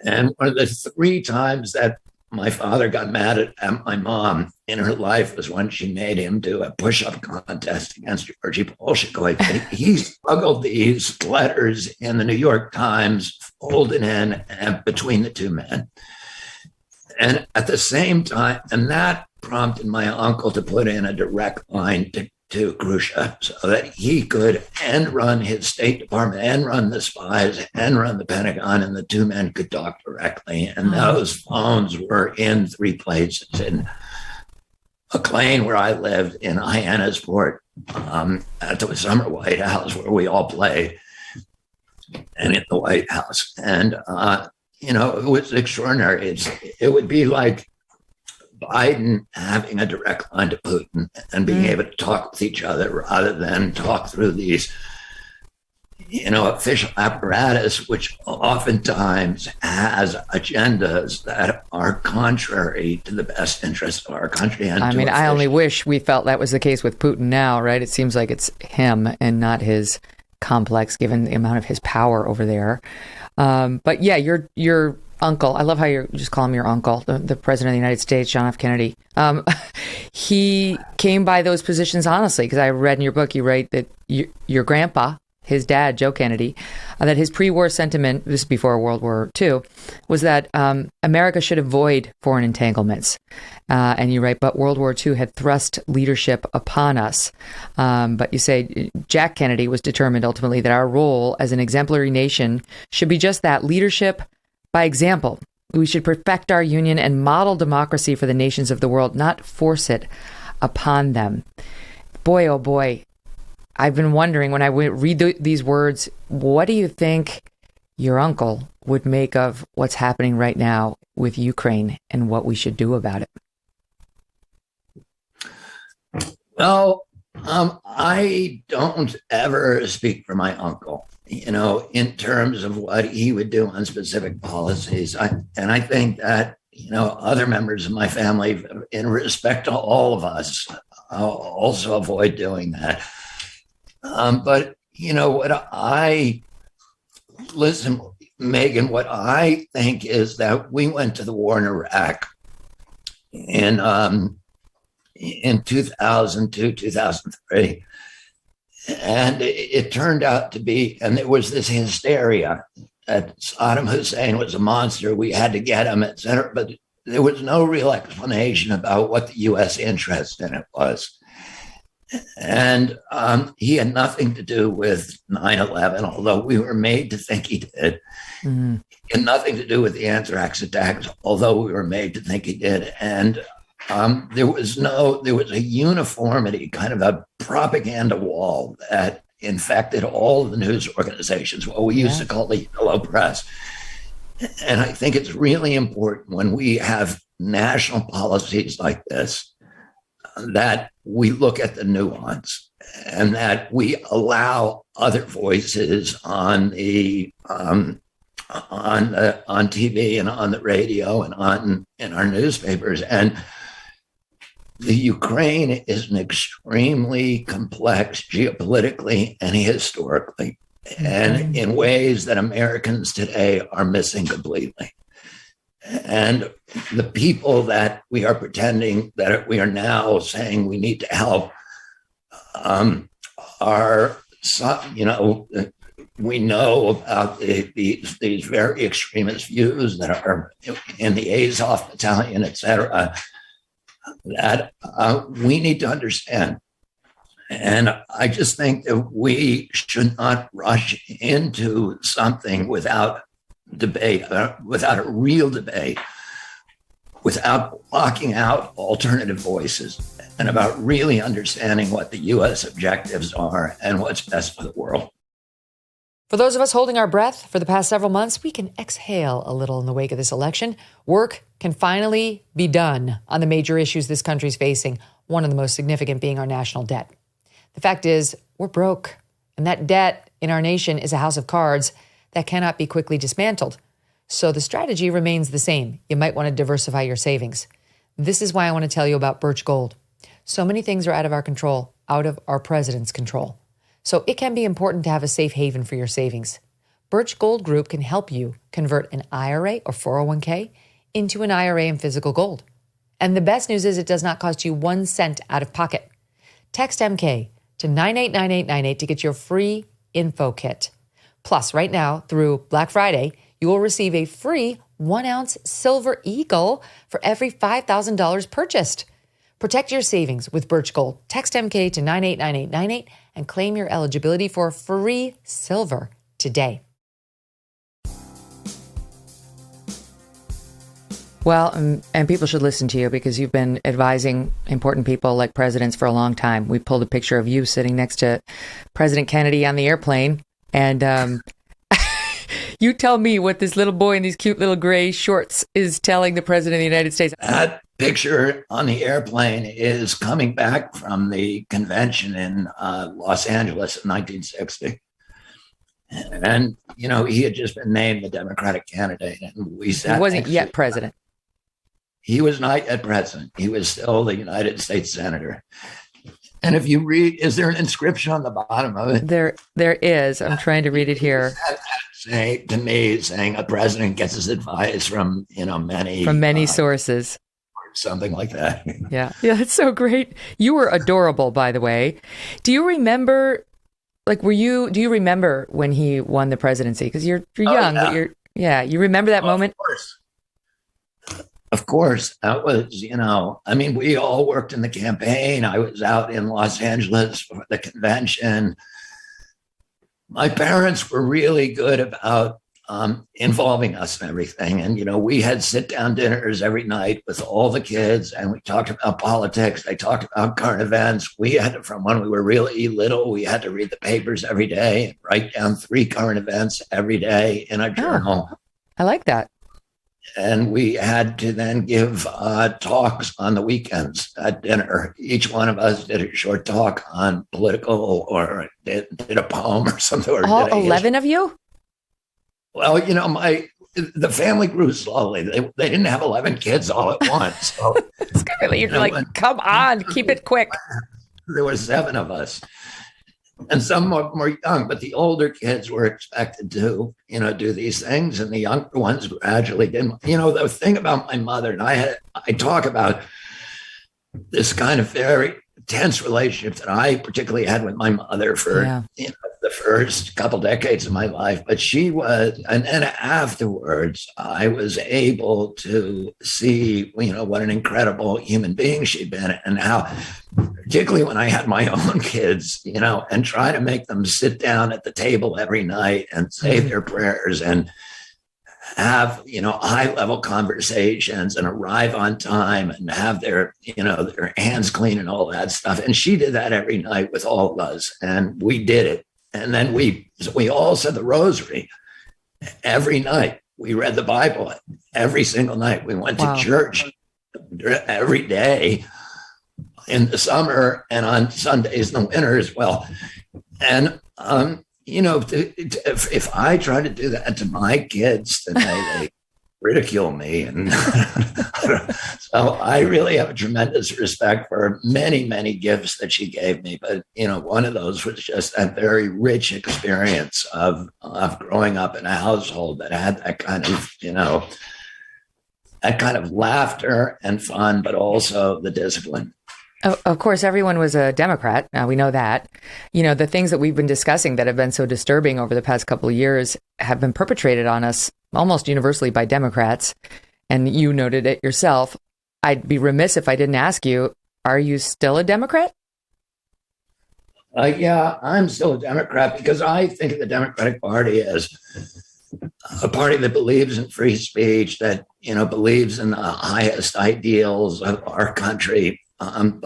And one of the 3 times that my father got mad at my mom in her life was when she made him do a push-up contest against Georgy Bolshoi. He smuggled these letters in the New York Times, folded in and between the two men. And at the same time, and that prompted my uncle to put in a direct line to Khrushchev so that he could end run his State Department, and run the spies, and run the Pentagon, and the two men could talk directly. And those phones were in 3 places: in McLean, where I lived, in Hyannisport, at the Summer White House, where we all played, and in the White House. And, it was extraordinary. It would be like Biden having a direct line to Putin and being able to talk with each other rather than talk through these, official apparatus, which oftentimes has agendas that are contrary to the best interests of our country. And I only wish we felt that was the case with Putin now, right? It seems like it's him and not his complex, given the amount of his power over there. But yeah, your uncle, I love how you just call him your uncle, the president of the United States, John F. Kennedy. He came by those positions honestly, because I read in your book, you write that your grandpa, his dad, Joe Kennedy, that his pre-war sentiment, this is before World War II, was that America should avoid foreign entanglements. And you write, but World War II had thrust leadership upon us. But you say Jack Kennedy was determined ultimately that our role as an exemplary nation should be just that, leadership by example. We should perfect our union and model democracy for the nations of the world, not force it upon them. Boy, oh boy, I've been wondering when I read these words, what do you think your uncle would make of what's happening right now with Ukraine and what we should do about it? Well, I don't ever speak for my uncle, in terms of what he would do on specific policies. I think that, other members of my family, in respect to all of us, also avoid doing that. But, Megyn, what I think is that we went to the war in Iraq in 2002, 2003. And it turned out to be, and there was this hysteria that Saddam Hussein was a monster, we had to get him, et cetera. But there was no real explanation about what the U.S. interest in it was. And he had nothing to do with 9/11, although we were made to think he did. Mm-hmm. He had nothing to do with the anthrax attacks, although we were made to think he did. And there was a uniformity, kind of a propaganda wall that infected all of the news organizations, what we used to call the yellow press. And I think it's really important when we have national policies like this, that we look at the nuance and that we allow other voices on the on TV and on the radio and in our newspapers. And the Ukraine is an extremely complex geopolitically and historically, and in ways that Americans today are missing completely. And the people that we are pretending that we are now saying we need to help are, we know about these very extremist views that are in the Azov battalion, et cetera, that we need to understand. And I just think that we should not rush into something without debate, without a real debate, without blocking out alternative voices, and about really understanding what the U.S. objectives are and what's best for the world. For those of us holding our breath for the past several months, we can exhale a little in the wake of this election. Work can finally be done on the major issues this country's facing, one of the most significant being our national debt. The fact is, we're broke, and that debt in our nation is a house of cards that cannot be quickly dismantled. So the strategy remains the same. You might want to diversify your savings. This is why I want to tell you about Birch Gold. So many things are out of our control, out of our president's control. So it can be important to have a safe haven for your savings. Birch Gold Group can help you convert an IRA or 401k into an IRA in physical gold. And the best news is it does not cost you 1 cent out of pocket. Text MK to 989898 to get your free info kit. Plus, right now, through Black Friday, you will receive a free 1-ounce silver eagle for every $5,000 purchased. Protect your savings with Birch Gold. Text MK to 989898 and claim your eligibility for free silver today. Well, and people should listen to you because you've been advising important people like presidents for a long time. We pulled a picture of you sitting next to President Kennedy on the airplane. And you tell me what this little boy in these cute little gray shorts is telling the president of the United States. That picture on the airplane is coming back from the convention in Los Angeles in 1960. And, you know, he had just been named the Democratic candidate. And we sat. He wasn't yet president. He was not yet president. He was still the United States senator. And if you read, is there an inscription on the bottom of it? There is. I'm trying to read it here. Saying a president gets his advice from, many sources. Or something like that. Yeah, it's so great. You were adorable, by the way. Do you remember, do you remember when he won the presidency? Because you're young, yeah. But you remember that moment? Of course, that was, we all worked in the campaign. I was out in Los Angeles for the convention. My parents were really good about involving us in everything. And, we had sit-down dinners every night with all the kids, and we talked about politics. They talked about current events. From when we were really little, we had to read the papers every day and write down 3 current events every day in a journal. I like that. And we had to then give talks on the weekends at dinner. Each one of us did a short talk on political or did a poem or something. All 11 of you? Well, the family grew slowly. They didn't have 11 kids all at once. So, you're come on, keep it quick. There were 7 of us. And some more young, but the older kids were expected to, do these things, and the younger ones gradually didn't. The thing about my mother, and I talk about this kind of very tense relationship that I particularly had with my mother for the first couple decades of my life. But she was, and then afterwards, I was able to see, what an incredible human being she'd been, and how, particularly when I had my own kids, and try to make them sit down at the table every night and say their prayers and have, high-level conversations and arrive on time and have their hands clean and all that stuff. And she did that every night with all of us, and we did it. And then we all said the rosary every night. We read the Bible every single night. We went to church every day in the summer and on Sundays in the winter as well. And, if I try to do that to my kids, then they ridicule me. And so I really have a tremendous respect for many, many gifts that she gave me. But, one of those was just that very rich experience of growing up in a household that had that kind of laughter and fun, but also the discipline. Of course, everyone was a Democrat. We know that. The things that we've been discussing that have been so disturbing over the past couple of years have been perpetrated on us almost universally by Democrats. And you noted it yourself. I'd be remiss if I didn't ask you, are you still a Democrat? Yeah, I'm still a Democrat because I think of the Democratic Party as a party that believes in free speech, that believes in the highest ideals of our country. And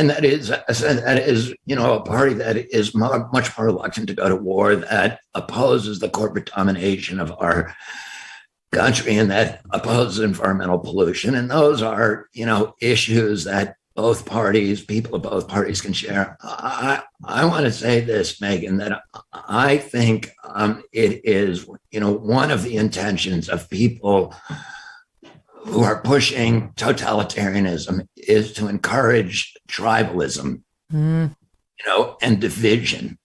that is a party that is much more reluctant to go to war, that opposes the corporate domination of our country, and that opposes environmental pollution. And those are issues that people of both parties can share. I want to say this, Megyn, that I think it is one of the intentions of people who are pushing totalitarianism is to encourage tribalism, and division.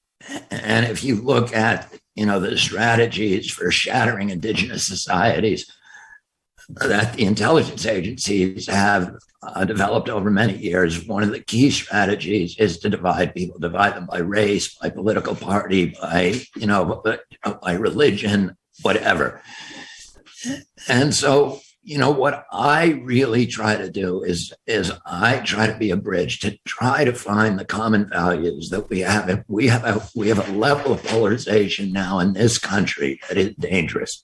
And if you look at, the strategies for shattering indigenous societies that the intelligence agencies have developed over many years, one of the key strategies is to divide people, divide them by race, by political party, by religion, whatever. And so, what I really try to do is I try to be a bridge to try to find the common values that we have. We have a level of polarization now in this country that is dangerous.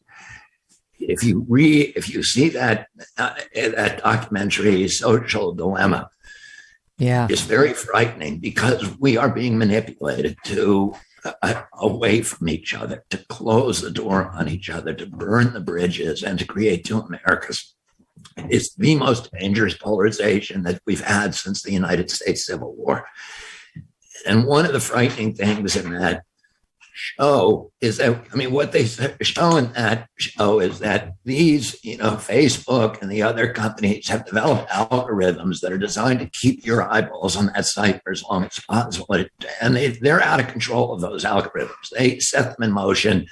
If you see that documentary, Social Dilemma, it's very frightening because we are being manipulated to away from each other, to close the door on each other, to burn the bridges, and to create two Americas. It's the most dangerous polarization that we've had since the United States Civil War. And one of the frightening things in that show is that, what they show in that show is that these, Facebook and the other companies have developed algorithms that are designed to keep your eyeballs on that site for as long as possible. And they're out of control of those algorithms. They set them in motion,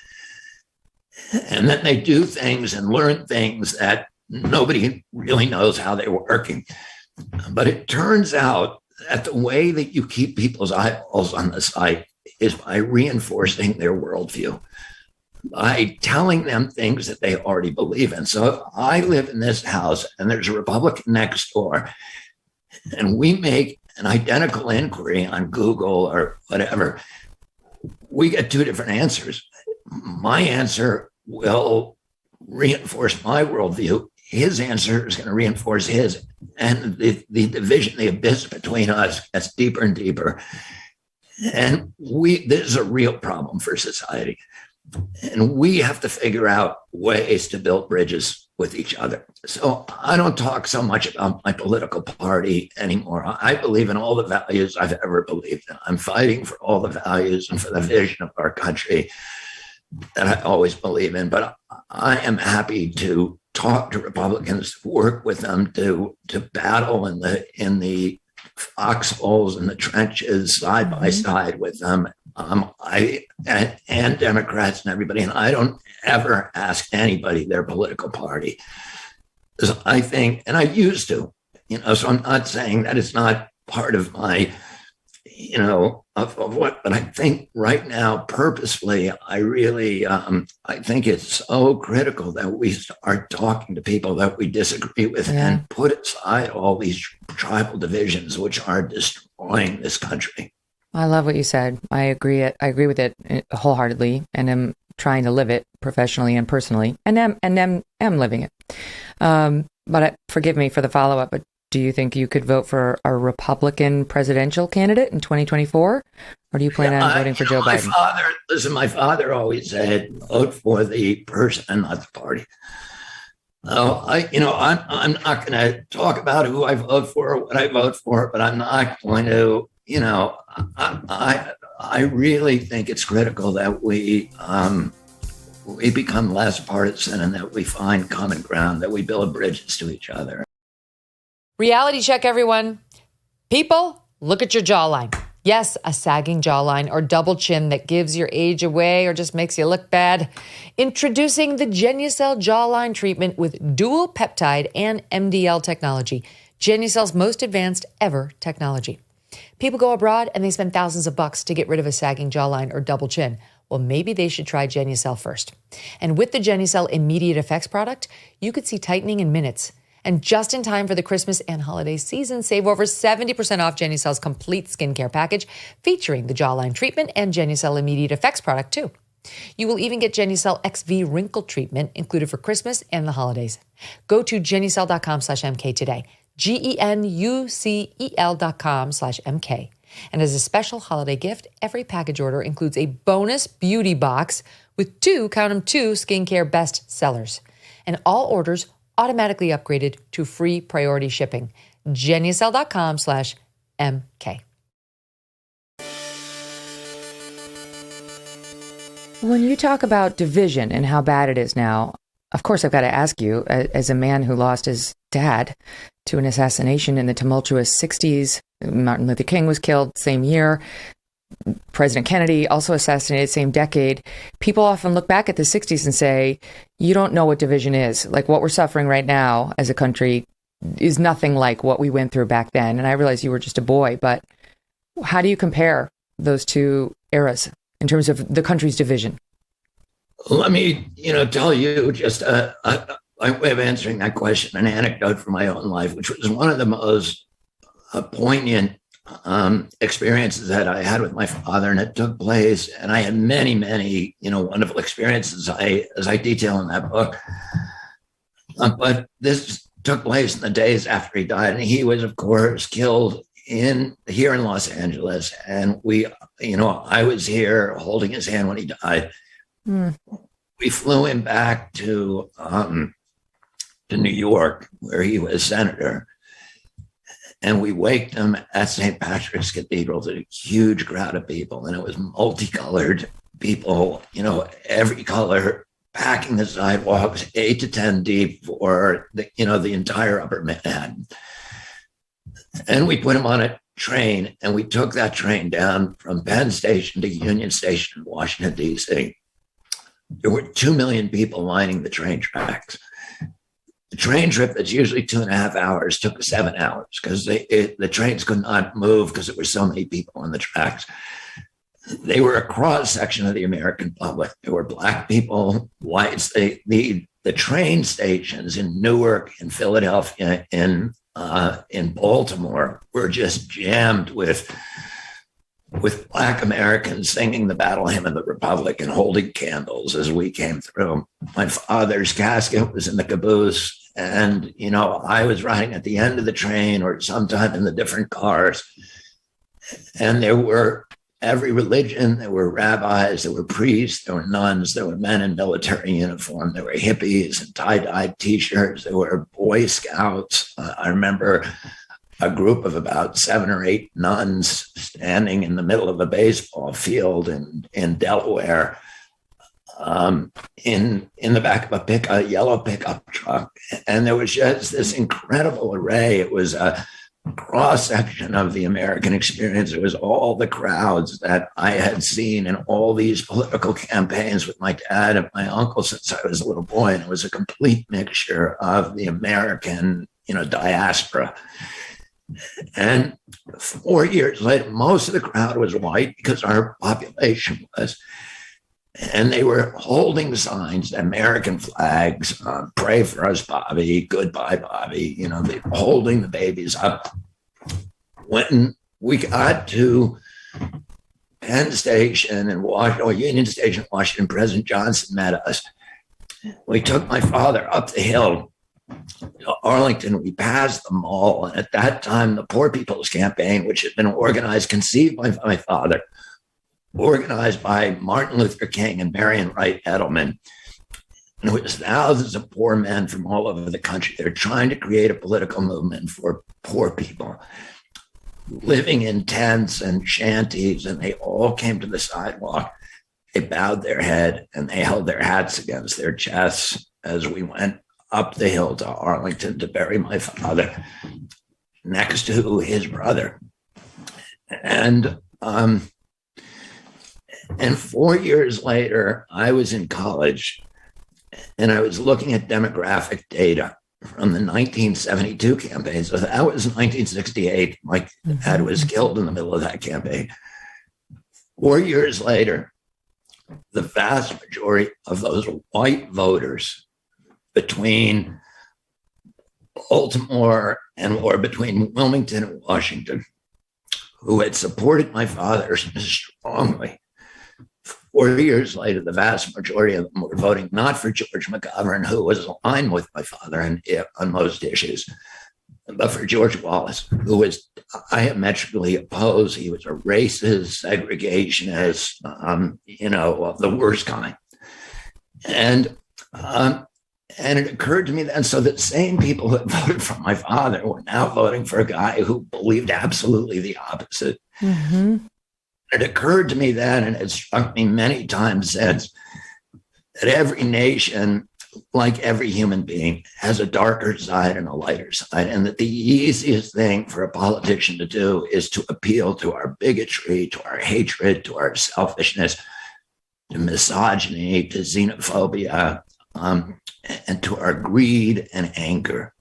and then they do things and learn things that nobody really knows how they're working. But it turns out that the way that you keep people's eyeballs on the site is by reinforcing their worldview, by telling them things that they already believe in. So if I live in this house and there's a Republican next door, and we make an identical inquiry on Google or whatever, we get two different answers. My answer will reinforce my worldview. His answer is going to reinforce his. And the division, the abyss between us gets deeper and deeper. And this is a real problem for society. And we have to figure out ways to build bridges with each other. So I don't talk so much about my political party anymore. I believe in all the values I've ever believed in. I'm fighting for all the values and for the vision of our country that I always believe in. But I am happy to talk to Republicans, work with them to battle in the foxholes and the trenches side by side with them. And Democrats and everybody. And I don't ever ask anybody their political party. Because I think, and I used to, so I'm not saying that it's not part of my, of what, but I think right now, purposefully, I really, I think it's so critical that we start talking to people that we disagree with and put aside all these tribal divisions, which are destroying this country. I love what you said. I agree with it wholeheartedly, and am trying to live it professionally and personally, and am living it. But forgive me for the follow-up, but do you think you could vote for a Republican presidential candidate in 2024? Or do you plan on voting for Joe Biden? My father always said, vote for the person and not the party. I'm not going to talk about who I vote for or what I vote for, but I'm not going to, I really think it's critical that we become less partisan and that we find common ground, that we build bridges to each other. Reality check, everyone. People, look at your jawline. Yes, a sagging jawline or double chin that gives your age away or just makes you look bad. Introducing the Genucel jawline treatment with dual peptide and MDL technology. Genucel's most advanced ever technology. People go abroad and they spend thousands of bucks to get rid of a sagging jawline or double chin. Well, maybe they should try Genucel first. And with the Genucel Immediate Effects product, you could see tightening in minutes. And just in time for the Christmas and holiday season, save over 70% off Genucel's complete skincare package featuring the jawline treatment and Genucel Immediate Effects product too. You will even get Genucel XV wrinkle treatment included for Christmas and the holidays. Go to Genucel.com/MK today. GENUCEL.com/MK. And as a special holiday gift, every package order includes a bonus beauty box with two skincare best sellers. And all orders automatically upgraded to free priority shipping. Genucel.com/MK. When you talk about division and how bad it is now, of course, I've got to ask you, as a man who lost his dad to an assassination in the tumultuous 60s, Martin Luther King was killed same year, President Kennedy also assassinated same decade. People often look back at the 60s and say, you don't know what division is. Like what we're suffering right now as a country is nothing like what we went through back then. And I realize you were just a boy, but how do you compare those two eras in terms of the country's division? Let me, tell you just a way of answering that question, an anecdote from my own life, which was one of the most poignant experiences that I had with my father, and it took place. And I had many, many, wonderful experiences as I detail in that book. But this took place in the days after he died, and he was, of course, killed here in Los Angeles. And I was here holding his hand when he died. We flew him back to New York, where he was senator, and we waked him at St. Patrick's Cathedral to a huge crowd of people, and it was multicolored people, every color, packing the sidewalks 8 to 10 deep for the entire Upper Manhattan. And we put him on a train, and we took that train down from Penn Station to Union Station in Washington, D.C. There were 2 million people lining the train tracks. The train trip that's usually 2.5 hours took 7 hours because the trains could not move because there were so many people on the tracks. They were a cross section of the American public. There were Black people, whites. The train stations in Newark, in Philadelphia, in Baltimore were just jammed with Black Americans singing the battle hymn of the Republic and holding candles as we came through. My father's casket was in the caboose, and, I was riding at the end of the train or sometime in the different cars. And there were every religion. There were rabbis, there were priests, there were nuns, there were men in military uniform, there were hippies and tie-dyed T-shirts, there were Boy Scouts. I remember a group of about 7 or 8 nuns standing in the middle of a baseball field in Delaware, in the back of a yellow pickup truck. And there was just this incredible array. It was a cross-section of the American experience. It was all the crowds that I had seen in all these political campaigns with my dad and my uncle since I was a little boy. And it was a complete mixture of the American, diaspora. And 4 years later, most of the crowd was white because our population was. And they were holding signs, American flags, pray for us, Bobby, goodbye, Bobby. They were holding the babies up. When we got to Penn Station and Union Station, Washington, President Johnson met us. We took my father up the hill to Arlington. We passed the mall. And at that time, the Poor People's Campaign, which had been conceived by my father, organized by Martin Luther King and Marion Wright Edelman. And it was thousands of poor men from all over the country. They're trying to create a political movement for poor people living in tents and shanties, and they all came to the sidewalk. They bowed their head and they held their hats against their chests as we went up the hill to Arlington to bury my father next to his brother. And 4 years later, I was in college and I was looking at demographic data from the 1972 campaign. So that was 1968. My dad was killed in the middle of that campaign. 4 years later, the vast majority of those white voters between Baltimore and war between Wilmington and Washington, who had supported my father strongly. 4 years later, the vast majority of them were voting not for George McGovern, who was aligned with my father on most issues, but for George Wallace, who was diametrically opposed. He was a racist, segregationist, of the worst kind. And it occurred to me then, so that same people who had voted for my father were now voting for a guy who believed absolutely the opposite. Mm-hmm. It occurred to me then, and it struck me many times since, that every nation, like every human being, has a darker side and a lighter side, and that the easiest thing for a politician to do is to appeal to our bigotry, to our hatred, to our selfishness, to misogyny, to xenophobia, and to our greed and anger.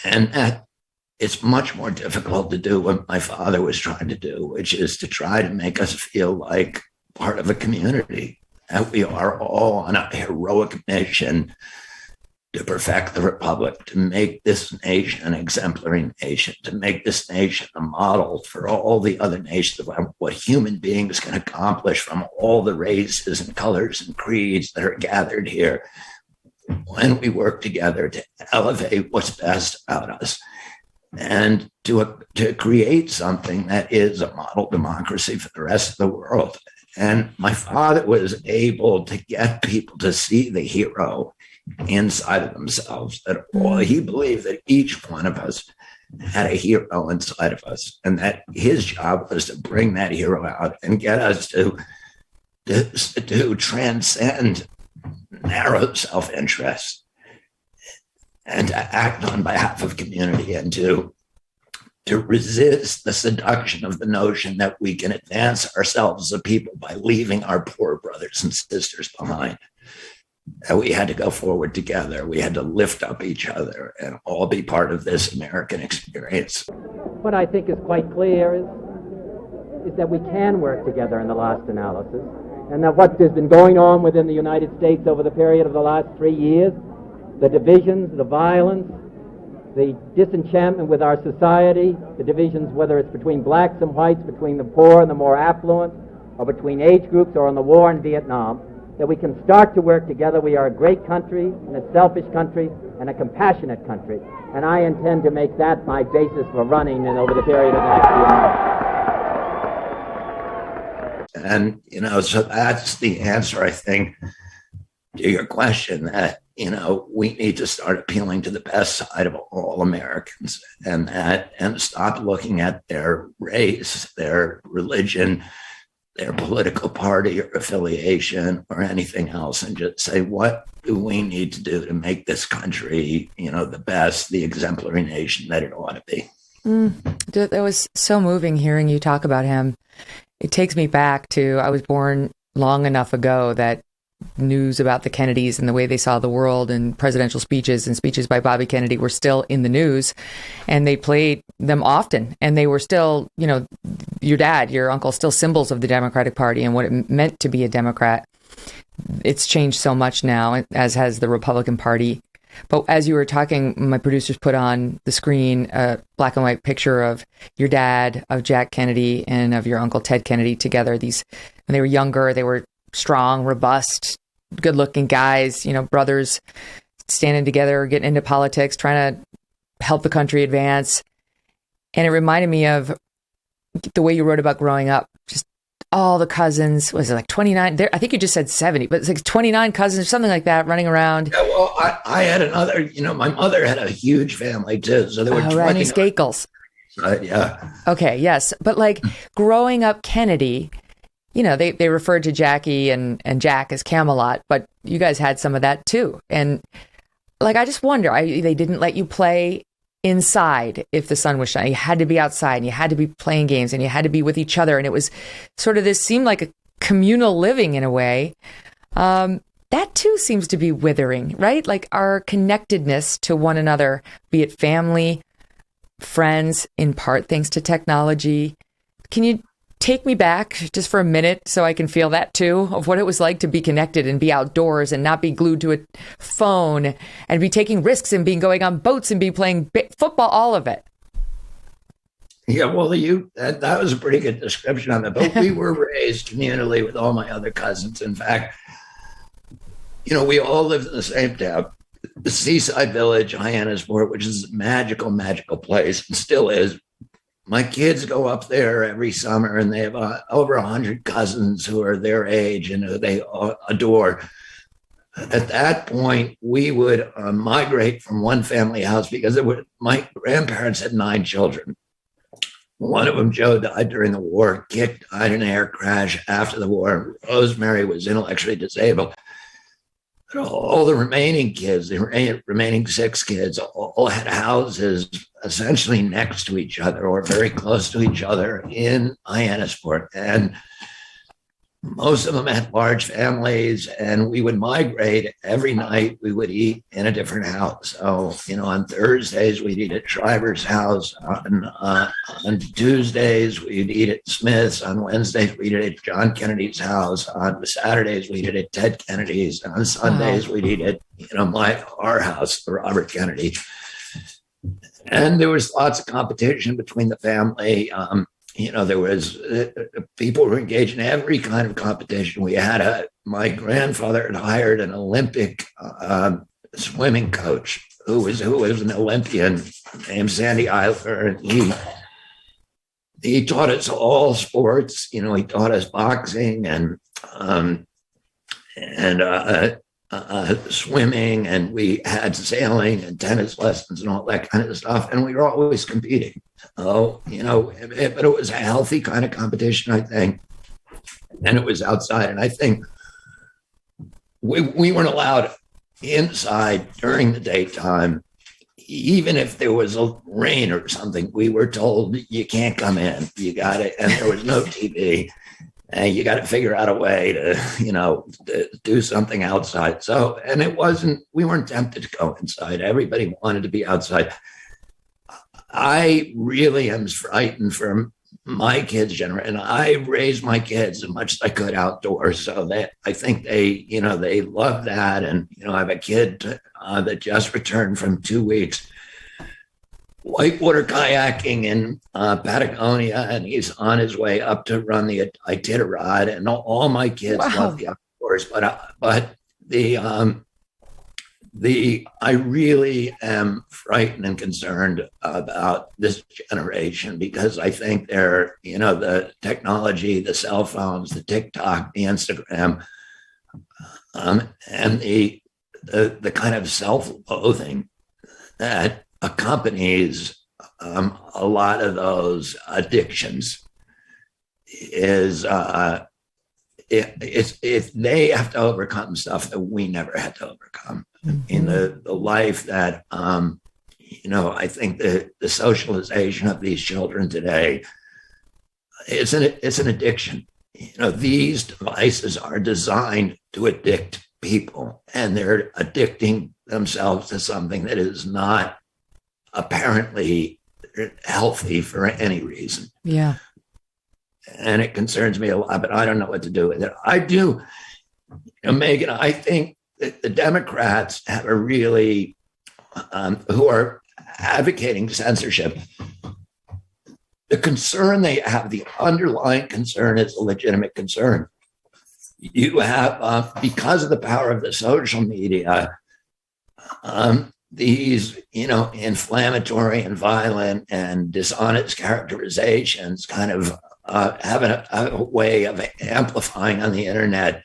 And it's much more difficult to do what my father was trying to do, which is to try to make us feel like part of a community, that we are all on a heroic mission to perfect the republic, to make this nation an exemplary nation, to make this nation a model for all the other nations about what human beings can accomplish from all the races and colors and creeds that are gathered here when we work together to elevate what's best about us and to create something that is a model democracy for the rest of the world. And my father was able to get people to see the hero inside of themselves, that he believed that each one of us had a hero inside of us, and that his job was to bring that hero out and get us to transcend narrow self-interest and to act on behalf of community, and to resist the seduction of the notion that we can advance ourselves as a people by leaving our poor brothers and sisters behind. That we had to go forward together. We had to lift up each other and all be part of this American experience. What I think is quite clear is that we can work together in the last analysis, and that what has been going on within the United States over the period of the last 3 years, the divisions, the violence, the disenchantment with our society, the divisions, whether it's between blacks and whites, between the poor and the more affluent, or between age groups, or in the war in Vietnam, that we can start to work together. We are a great country, and a selfish country, and a compassionate country. And I intend to make that my basis for running over the period of the next few months. And, so that's the answer, I think, to your question, that, we need to start appealing to the best side of all Americans, and stop looking at their race, their religion, their political party or affiliation or anything else, and just say, what do we need to do to make this country, the best, the exemplary nation that it ought to be? That was so moving hearing you talk about him. It takes me back to, I was born long enough ago that news about the Kennedys and the way they saw the world, and presidential speeches and speeches by Bobby Kennedy were still in the news, and they played them often, and they were still, your dad, your uncle, still symbols of the Democratic Party and what it meant to be a Democrat. It's changed so much now, as has the Republican Party. But as you were talking, my producers put on the screen a black and white picture of your dad, of Jack Kennedy, and of your uncle Ted Kennedy together. When they were younger, they were strong, robust, good-looking guys, brothers standing together, getting into politics, trying to help the country advance. And it reminded me of the way you wrote about growing up. Just all the cousins, was it like 29? I think you just said 70, but it's like 29 cousins or something like that running around. Yeah, well, I had another, my mother had a huge family too. So there were 20 Skakels. Yeah. Okay, yes. But like growing up Kennedy, they referred to Jackie and Jack as Camelot, but you guys had some of that too. And like, I just wonder, they didn't let you play inside if the sun was shining. You had to be outside, and you had to be playing games, and you had to be with each other. And it was sort of seemed like a communal living in a way. That too seems to be withering, right? Like our connectedness to one another, be it family, friends, in part thanks to technology. Can you take me back just for a minute so I can feel that too, of what it was like to be connected and be outdoors and not be glued to a phone and be taking risks and being going on boats and be playing football, all of it? Yeah, well, that was a pretty good description of it. But we were raised communally with all my other cousins. In fact, we all lived in the same town, the seaside village, Hyannisport, which is a magical, magical place, and still is. My kids go up there every summer, and they have over 100 cousins who are their age and who they adore. At that point, we would migrate from one family house because my grandparents had 9 children. One of them, Joe, died during the war. Kit died in an air crash after the war. Rosemary was intellectually disabled. But all the remaining kids, the remaining 6 kids, all had houses essentially next to each other or very close to each other in Hyannisport. And most of them had large families, and we would migrate every night. We would eat in a different house. So, on Thursdays, we'd eat at Shriver's house. On Tuesdays, we'd eat at Smith's. On Wednesdays, we'd eat at John Kennedy's house. On Saturdays, we'd eat at Ted Kennedy's. And on Sundays, we'd eat at, our house, the Robert Kennedy. And there was lots of competition between the family. There was people were engaged in every kind of competition. We had my grandfather had hired an Olympic swimming coach who was an Olympian named Sandy Eiler, and he taught us all sports. He taught us boxing and swimming, and we had sailing and tennis lessons and all that kind of stuff. And we were always competing. But it was a healthy kind of competition, I think. And it was outside. And I think we weren't allowed inside during the daytime. Even if there was a rain or something, we were told you can't come in. You got it. And there was no TV. And you got to figure out a way to do something outside. So, and we weren't tempted to go inside. Everybody wanted to be outside. I really am frightened for my kids' generation. I raised my kids as much as I could outdoors. So I think they love that. And, I have a kid that just returned from 2 weeks whitewater kayaking in Patagonia, and he's on his way up to run the Iditarod. And all my kids love the outdoors, but I really am frightened and concerned about this generation, because I think they're, the technology, the cell phones, the TikTok, the Instagram, and the kind of self-loathing that accompanies a lot of those addictions is if they have to overcome stuff that we never had to overcome. In the life that I think the socialization of these children today, it's an addiction. These devices are designed to addict people, and they're addicting themselves to something that is not apparently healthy for any reason. Yeah. And it concerns me a lot, but I don't know what to do with it. I do, Megyn, I think that the Democrats have a really, who are advocating censorship, the concern they have, the underlying concern is a legitimate concern. You have, because of the power of the social media, these, inflammatory and violent and dishonest characterizations kind of have a way of amplifying on the internet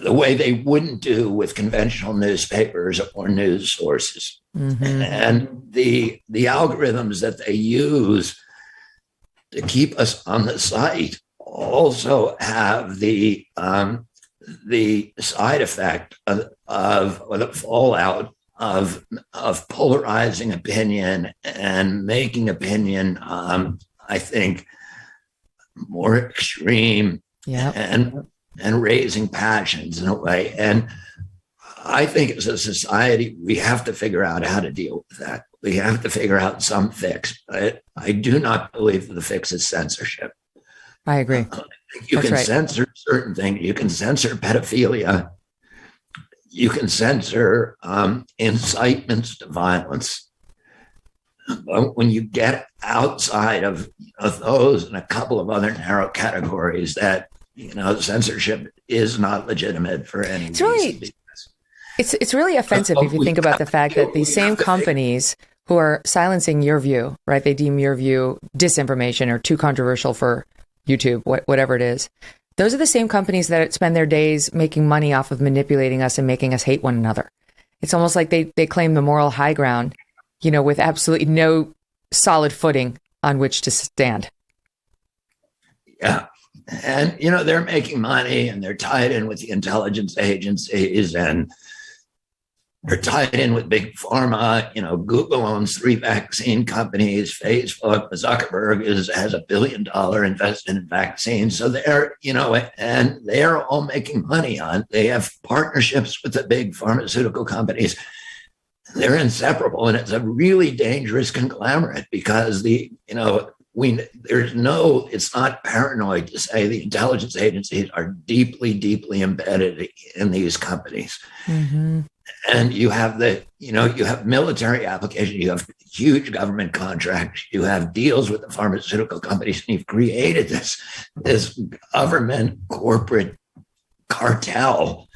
the way they wouldn't do with conventional newspapers or news sources. Mm-hmm. And the algorithms that they use to keep us on the site also have the side effect of the fallout of polarizing opinion and making opinion, I think, more extreme, and raising passions in a way. And I think as a society, we have to figure out how to deal with that. We have to figure out some fix. I do not believe that the fix is censorship. I agree. You That's can right. censor certain things. You can censor pedophilia. You can censor incitements to violence. But when you get outside of those and a couple of other narrow categories, that censorship is not legitimate for any reason. It's really offensive if you think about the fact that these same companies who are silencing your view, right? They deem your view disinformation or too controversial for YouTube, whatever it is. Those are the same companies that spend their days making money off of manipulating us and making us hate one another. It's almost like they claim the moral high ground, with absolutely no solid footing on which to stand. Yeah. And, they're making money and they're tied in with the intelligence agencies and they're tied in with big pharma. Google owns 3 vaccine companies. Facebook, Zuckerberg has $1 billion invested in vaccines. So they're, and they're all making money on. They have partnerships with the big pharmaceutical companies. They're inseparable, and it's a really dangerous conglomerate because it's not paranoid to say the intelligence agencies are deeply, deeply embedded in these companies. Mm-hmm. And you have you have military applications, you have huge government contracts, you have deals with the pharmaceutical companies, and you've created this government corporate cartel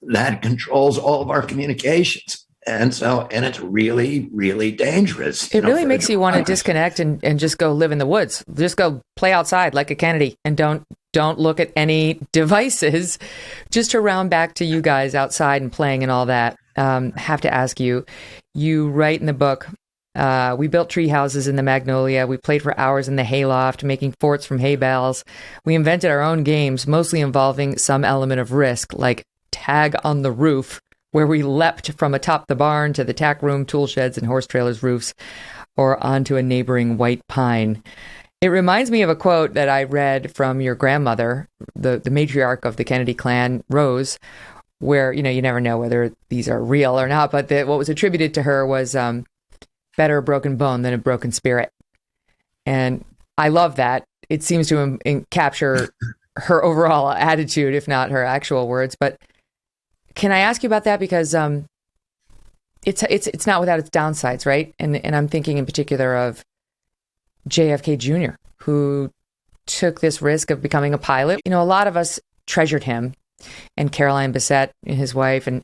that controls all of our communications. And it's really, really dangerous. It really makes you want to disconnect and just go live in the woods. Just go play outside like a Kennedy and don't look at any devices. Just to round back to you guys outside and playing and all that. Have to ask you, you write in the book, we built tree houses in the Magnolia. We played for hours in the hayloft, making forts from hay bales. We invented our own games, mostly involving some element of risk, like tag on the roof, where we leapt from atop the barn to the tack room, tool sheds, and horse trailers' roofs, or onto a neighboring white pine. It reminds me of a quote that I read from your grandmother, the matriarch of the Kennedy clan, Rose, where, you never know whether these are real or not, but what was attributed to her was better a broken bone than a broken spirit. And I love that. It seems to capture her overall attitude, if not her actual words. But can I ask you about that? Because it's not without its downsides, right? And I'm thinking in particular of JFK Jr., who took this risk of becoming a pilot. A lot of us treasured him, and Caroline Bessette, his wife, and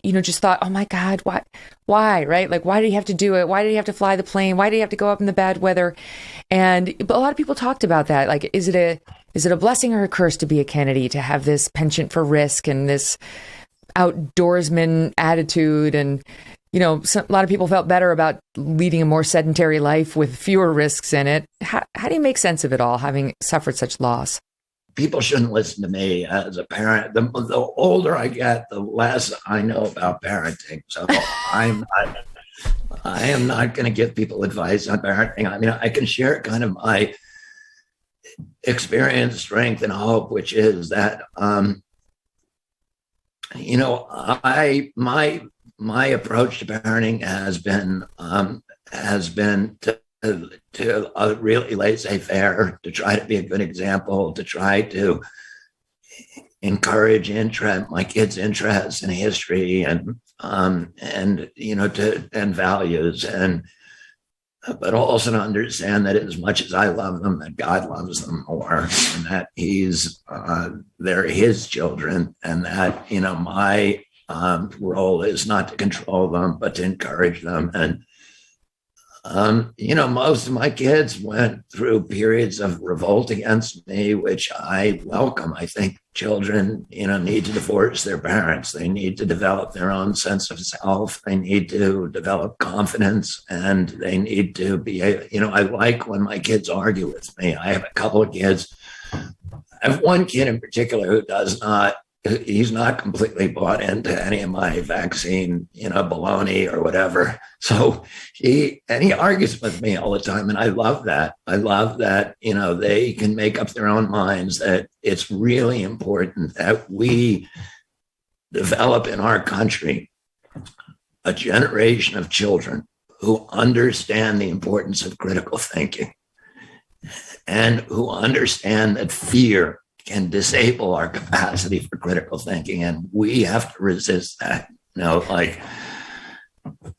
just thought, oh my God, why, right? Like, why did he have to do it? Why did he have to fly the plane? Why did he have to go up in the bad weather? But a lot of people talked about that. Like, is it a blessing or a curse to be a Kennedy, to have this penchant for risk and this outdoorsman attitude? And a lot of people felt better about leading a more sedentary life with fewer risks in it. How do you make sense of it all, having suffered such loss? People shouldn't listen to me as a parent. The older I get, the less I know about parenting. So I am not going to give people advice on parenting. I mean, I can share kind of my experience, strength, and hope, which is that my approach to parenting has been to really laissez-faire, to try to be a good example, to try to encourage my kids' interest in history and values, but also to understand that as much as I love them, that God loves them more, and that they're His children, and that my role is not to control them, but to encourage them. And most of my kids went through periods of revolt against me, which I welcome. I think children, need to divorce their parents. They need to develop their own sense of self. They need to develop confidence, and they need to be, I like when my kids argue with me. I have a couple of kids. I have one kid in particular who he's not completely bought into any of my vaccine, baloney or whatever. So he argues with me all the time. And I love that. I love that, they can make up their own minds, that it's really important that we develop in our country a generation of children who understand the importance of critical thinking and who understand that fear can disable our capacity for critical thinking, and we have to resist that. Like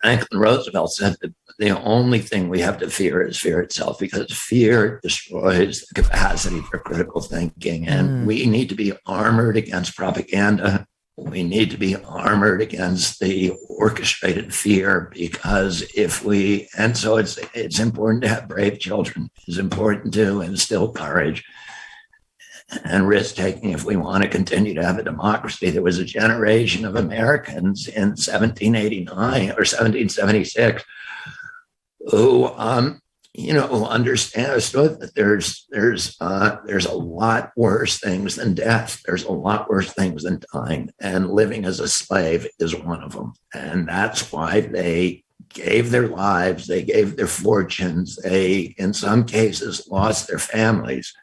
Franklin Roosevelt said that the only thing we have to fear is fear itself, because fear destroys the capacity for critical thinking. And we need to be armored against propaganda. We need to be armored against the orchestrated fear, because so it's important to have brave children. It's important to instill courage and risk-taking if we want to continue to have a democracy. There was a generation of Americans in 1789 or 1776 who, understood that there's a lot worse things than death. There's a lot worse things than dying, and living as a slave is one of them. And that's why they gave their lives, they gave their fortunes, they, in some cases, lost their families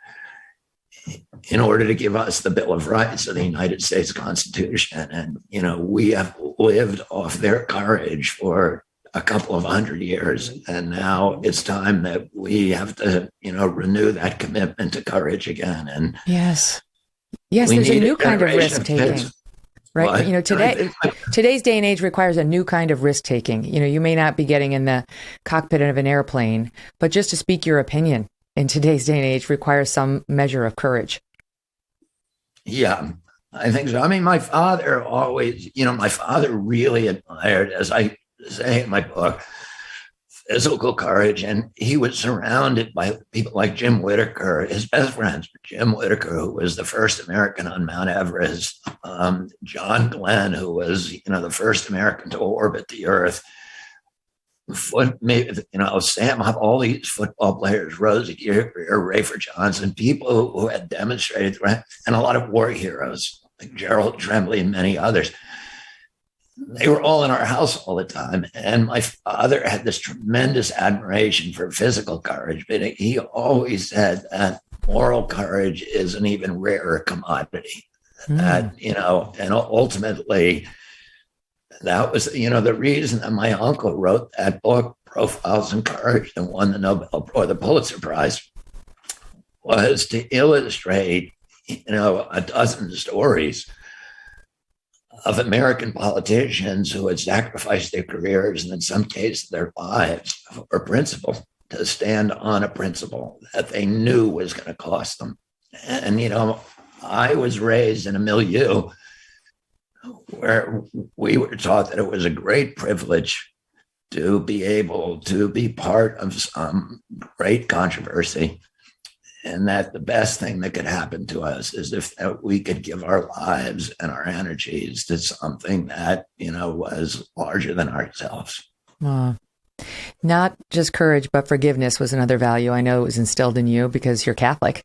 in order to give us the Bill of Rights of the United States Constitution. And, we have lived off their courage for a couple of 100 years. And now it's time that we have to, renew that commitment to courage again. And yes, there's a new kind of risk taking. Right. Today's day and age requires a new kind of risk taking. You may not be getting in the cockpit of an airplane, but just to speak your opinion in today's day and age requires some measure of courage. Yeah, I think so. I mean, my father always, my father really admired, as I say in my book, physical courage. And he was surrounded by people like Jim Whittaker, his best friends, Jim Whittaker, who was the first American on Mount Everest, John Glenn, who was, the first American to orbit the Earth, Sam, all these football players, Rosie Gear, Rayford Johnson, people who had demonstrated, and a lot of war heroes like Gerald Tremblay and many others. They were all in our house all the time. And my father had this tremendous admiration for physical courage, but he always said that moral courage is an even rarer commodity. That, and ultimately, that was, the reason that my uncle wrote that book, Profiles in Courage, and won the Nobel or the Pulitzer Prize, was to illustrate, a dozen stories of American politicians who had sacrificed their careers and in some cases their lives for principle, to stand on a principle that they knew was going to cost them. And, I was raised in a milieu where we were taught that it was a great privilege to be able to be part of some great controversy, and that the best thing that could happen to us is if we could give our lives and our energies to something that, was larger than ourselves. Not just courage, but forgiveness was another value. I know it was instilled in you because you're Catholic.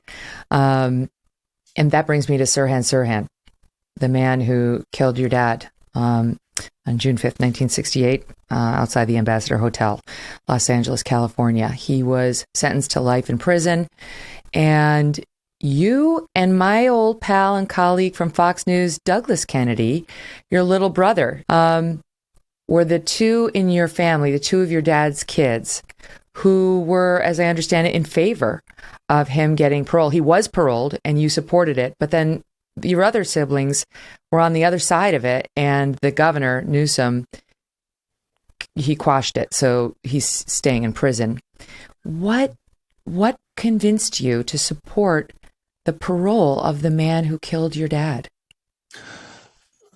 And that brings me to Sirhan Sirhan, the man who killed your dad on June 5th, 1968, outside the Ambassador Hotel, Los Angeles, California. He was sentenced to life in prison. And you and my old pal and colleague from Fox News, Douglas Kennedy, your little brother, were the two in your family, the two of your dad's kids, who were, as I understand it, in favor of him getting parole. He was paroled and you supported it, but then your other siblings were on the other side of it, and the governor, Newsom, he quashed it, so he's staying in prison. What convinced you to support the parole of the man who killed your dad?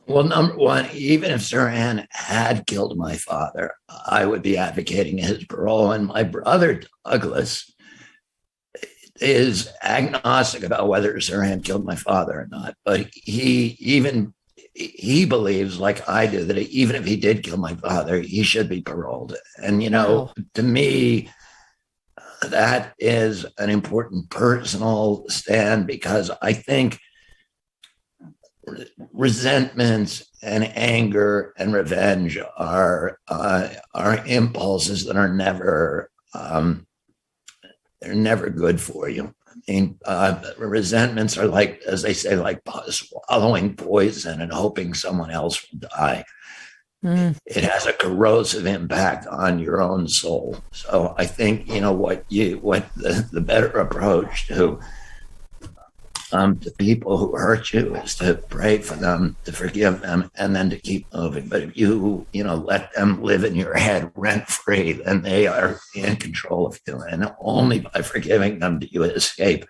Well, number one, even if Sirhan had killed my father, I would be advocating his parole. And my brother, Douglas, is agnostic about whether Sirhan killed my father or not. But he believes, like I do, that even if he did kill my father, he should be paroled. And, to me, that is an important personal stand, because I think resentments and anger and revenge are impulses that are never they're never good for you. I mean, resentments are like, as they say, like swallowing poison and hoping someone else will die. it has a corrosive impact on your own soul. So I think, what the better approach to people who hurt you is to pray for them, to forgive them, and then to keep moving. But if you let them live in your head rent free, then they are in control of you. And only by forgiving them do you escape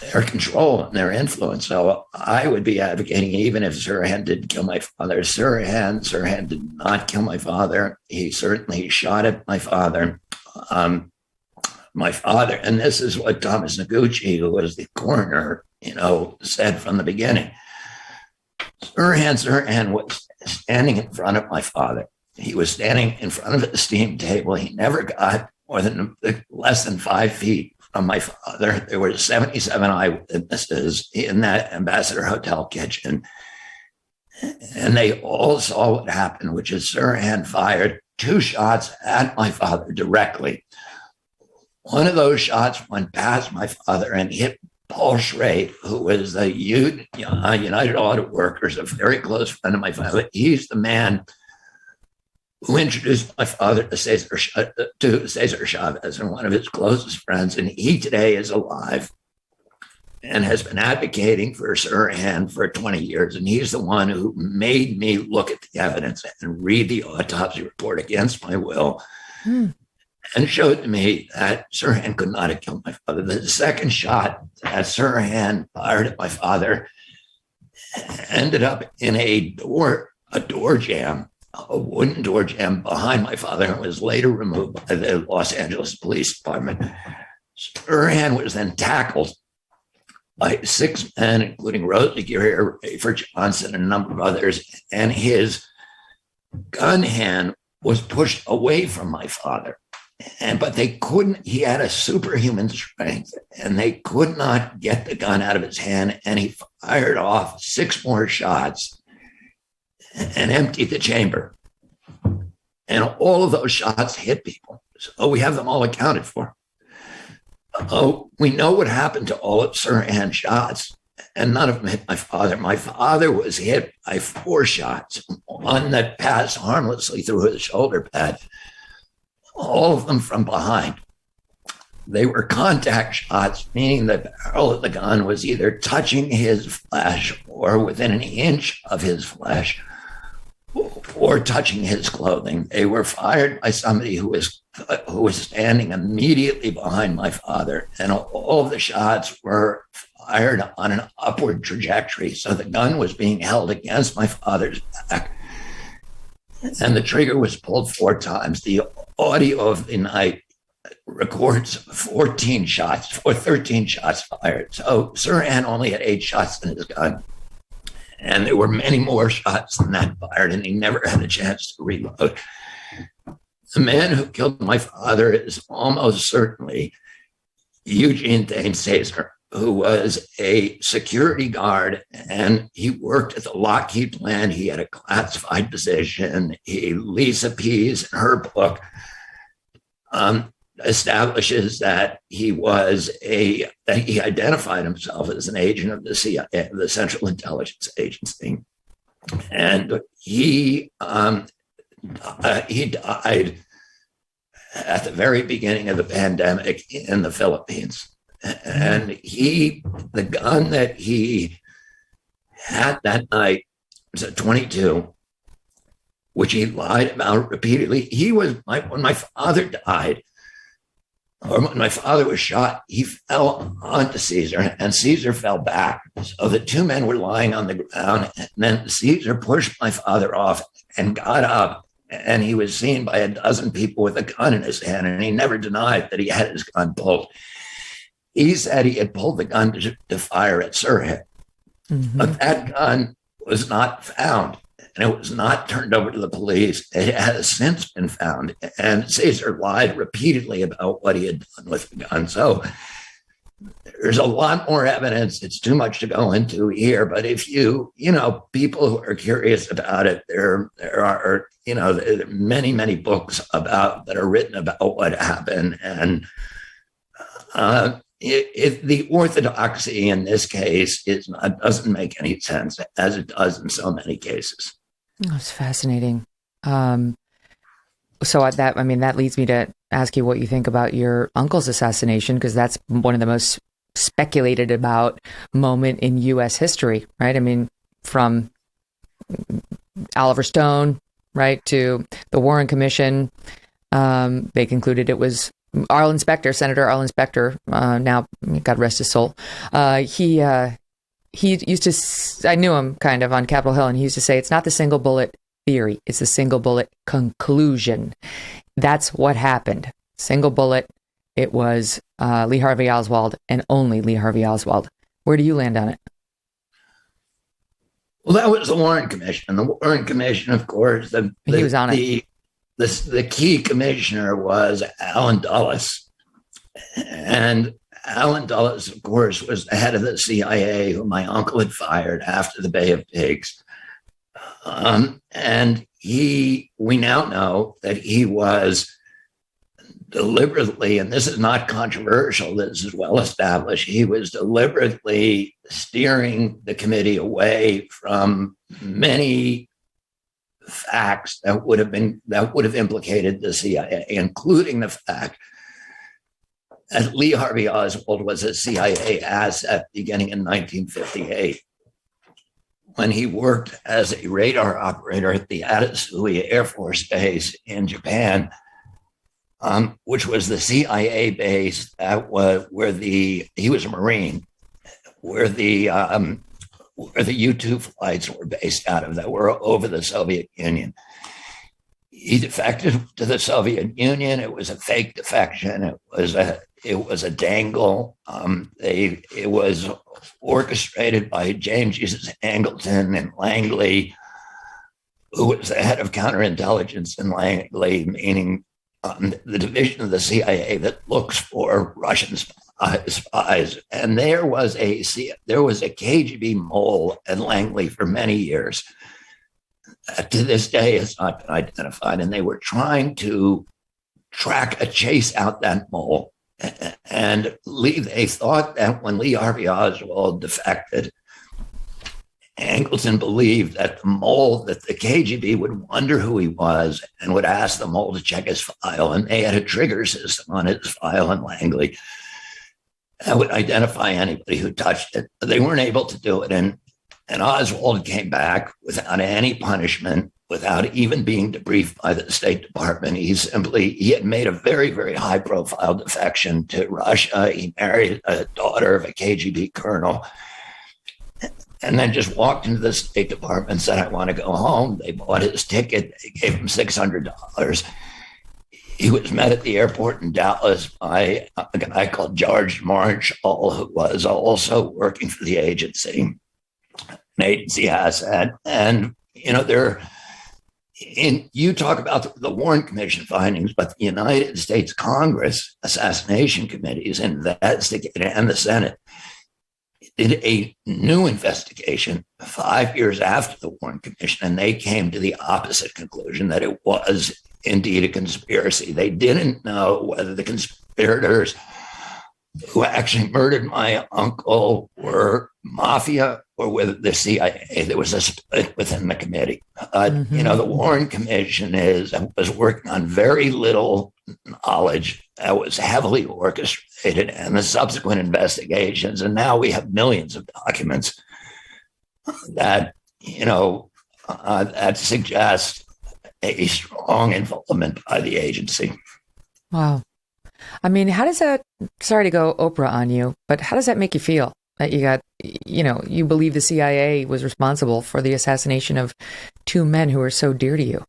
their control and their influence. So I would be advocating, even if Sirhan didn't kill my father, Sirhan did not kill my father. He certainly shot at my father. My father, and this is what Thomas Noguchi, who was the coroner, said from the beginning. Sirhan was standing in front of my father. He was standing in front of the steam table. He never got less than 5 feet from my father. There were 77 eyewitnesses in that Ambassador Hotel kitchen, and they all saw what happened, which is Sirhan fired 2 shots at my father directly. One of those shots went past my father and hit Paul Schrade, who was the United Auto Workers, a very close friend of my father. He's the man who introduced my father to Cesar Chavez, and one of his closest friends. And he today is alive and has been advocating for Sirhan for 20 years. And he's the one who made me look at the evidence and read the autopsy report against my will. And showed to me that Sirhan could not have killed my father. The second shot that Sirhan fired at my father ended up in a door jam, a wooden door jam behind my father, and was later removed by the Los Angeles Police Department. Sirhan was then tackled by 6 men, including Rosie Geary, Rayford Johnson, and a number of others, and his gun hand was pushed away from my father. But they couldn't, he had a superhuman strength, and they could not get the gun out of his hand, and he fired off 6 more shots and emptied the chamber. And all of those shots hit people. So we have them all accounted for. We know what happened to all of Sirhan's shots, and none of them hit my father. My father was hit by 4 shots, one that passed harmlessly through his shoulder pad. All of them from behind. They were contact shots, meaning the barrel of the gun was either touching his flesh or within an inch of his flesh or touching his clothing. They were fired by somebody who was standing immediately behind my father, and all of the shots were fired on an upward trajectory. So the gun was being held against my father's back, and the trigger was pulled 4 times. The audio of the night records 13 shots fired. So Sirhan only had 8 shots in his gun, and there were many more shots than that fired, and he never had a chance to reload. The man who killed my father is almost certainly Eugene Thames Cesar, who was a security guard, and he worked at the Lockheed plant. He had a classified position. Lisa Pease, in her book, establishes that he identified himself as an agent of the CIA, the Central Intelligence Agency, and he died at the very beginning of the pandemic in the Philippines. And the gun that he had that night was a .22, which he lied about repeatedly. When my father died, or when my father was shot, he fell onto Cesar, and Cesar fell back. So the 2 men were lying on the ground, and then Cesar pushed my father off and got up, and he was seen by a dozen people with a gun in his hand, and he never denied that he had his gun pulled. He said he had pulled the gun to fire at Sirhan, but that gun was not found, and it was not turned over to the police. It has since been found, and Cesar lied repeatedly about what he had done with the gun. So there's a lot more evidence. It's too much to go into here, but if people who are curious about it, there are many, many books that are written about what happened, and the orthodoxy in this case doesn't make any sense, as it does in so many cases. That's fascinating. That leads me to ask you what you think about your uncle's assassination, because that's one of the most speculated about moment in U.S. history, right? I mean, from Oliver Stone, right, to the Warren Commission, they concluded it was Senator Arlen Specter, now God rest his soul. He used to, I knew him kind of on Capitol Hill, and he used to say, it's not the single bullet theory, it's the single bullet conclusion. That's what happened. Single bullet. It was Lee Harvey Oswald and only Lee Harvey Oswald. Where do you land on it? Well, that was the Warren Commission. The Warren Commission, of course, he was on it. The key commissioner was Allen Dulles. And Allen Dulles, of course, was the head of the CIA, who my uncle had fired after the Bay of Pigs. And we now know that he was deliberately, and this is not controversial, this is well established, he was deliberately steering the committee away from many facts that would have implicated the CIA, including the fact that Lee Harvey Oswald was a CIA asset beginning in 1958. When he worked as a radar operator at the Atasui Air Force Base in Japan, which was the CIA base that was he was a Marine, where the U-2 flights were based out of, that were over the Soviet Union. He defected to the Soviet Union. It was a fake defection. It was a dangle. It was orchestrated by James Jesus Angleton and Langley, who was the head of counterintelligence in Langley, meaning the division of the CIA that looks for Russian spies. And there was a KGB mole at Langley for many years. To this day, it's not been identified. And they were trying to track a chase out that mole. And they thought that when Lee Harvey Oswald defected, Angleton believed that the KGB would wonder who he was and would ask the mole to check his file. And they had a trigger system on his file in Langley that would identify anybody who touched it. But they weren't able to do it. And Oswald came back without any punishment, without even being debriefed by the State Department. He had made a very, very high profile defection to Russia. He married a daughter of a KGB colonel, and then just walked into the State Department and said, I want to go home. They bought his ticket. They gave him $600. He was met at the airport in Dallas by a guy called George Marshall, who was also working for the agency, an agency asset. And, you talk about the Warren Commission findings, but the United States Congress assassination committees investigated, and the Senate did a new investigation 5 years after the Warren Commission, and they came to the opposite conclusion, that it was indeed a conspiracy. They didn't know whether the conspirators who actually murdered my uncle were mafia or whether the CIA. There was a split within the committee. The Warren Commission was working on very little knowledge that was heavily orchestrated, and the subsequent investigations. And now we have millions of documents that, that suggest a strong involvement by the agency. Wow. I mean, how does that, sorry to go Oprah on you, but how does that make you feel that you believe the CIA was responsible for the assassination of two men who are so dear to you?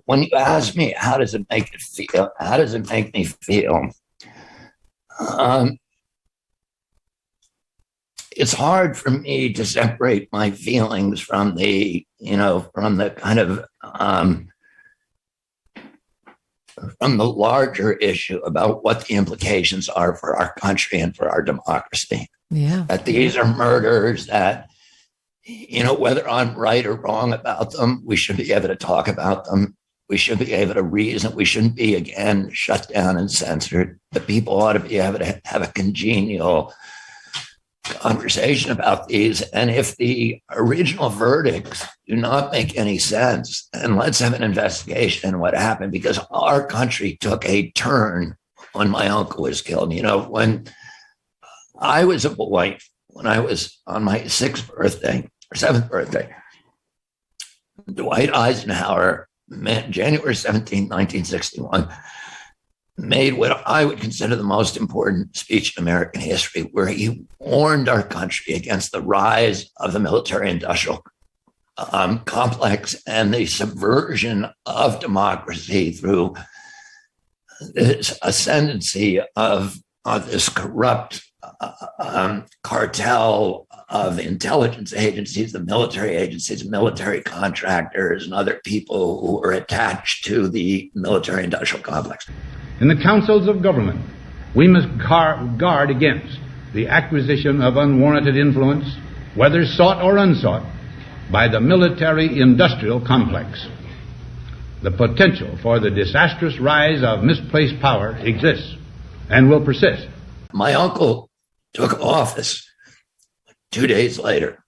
When you ask me, how does it make it feel? How does it make me feel? It's hard for me to separate my feelings from the kind of from the larger issue about what the implications are for our country and for our democracy. Yeah. That these are murders that, whether I'm right or wrong about them, we should be able to talk about them. We should be able to reason. We shouldn't be, again, shut down and censored. But people ought to be able to have a congenial conversation about these. And if the original verdicts do not make any sense, then let's have an investigation in what happened, because our country took a turn when my uncle was killed. You know, when I was a boy, when I was on my 6th birthday or 7th birthday, Dwight Eisenhower, January 17, 1961, made what I would consider the most important speech in American history, where he warned our country against the rise of the military-industrial complex and the subversion of democracy through this ascendancy of this corrupt cartel of intelligence agencies, the military agencies, military contractors, and other people who are attached to the military-industrial complex. In the councils of government, we must guard against the acquisition of unwarranted influence, whether sought or unsought, by the military-industrial complex. The potential for the disastrous rise of misplaced power exists and will persist. My uncle took office 2 days later.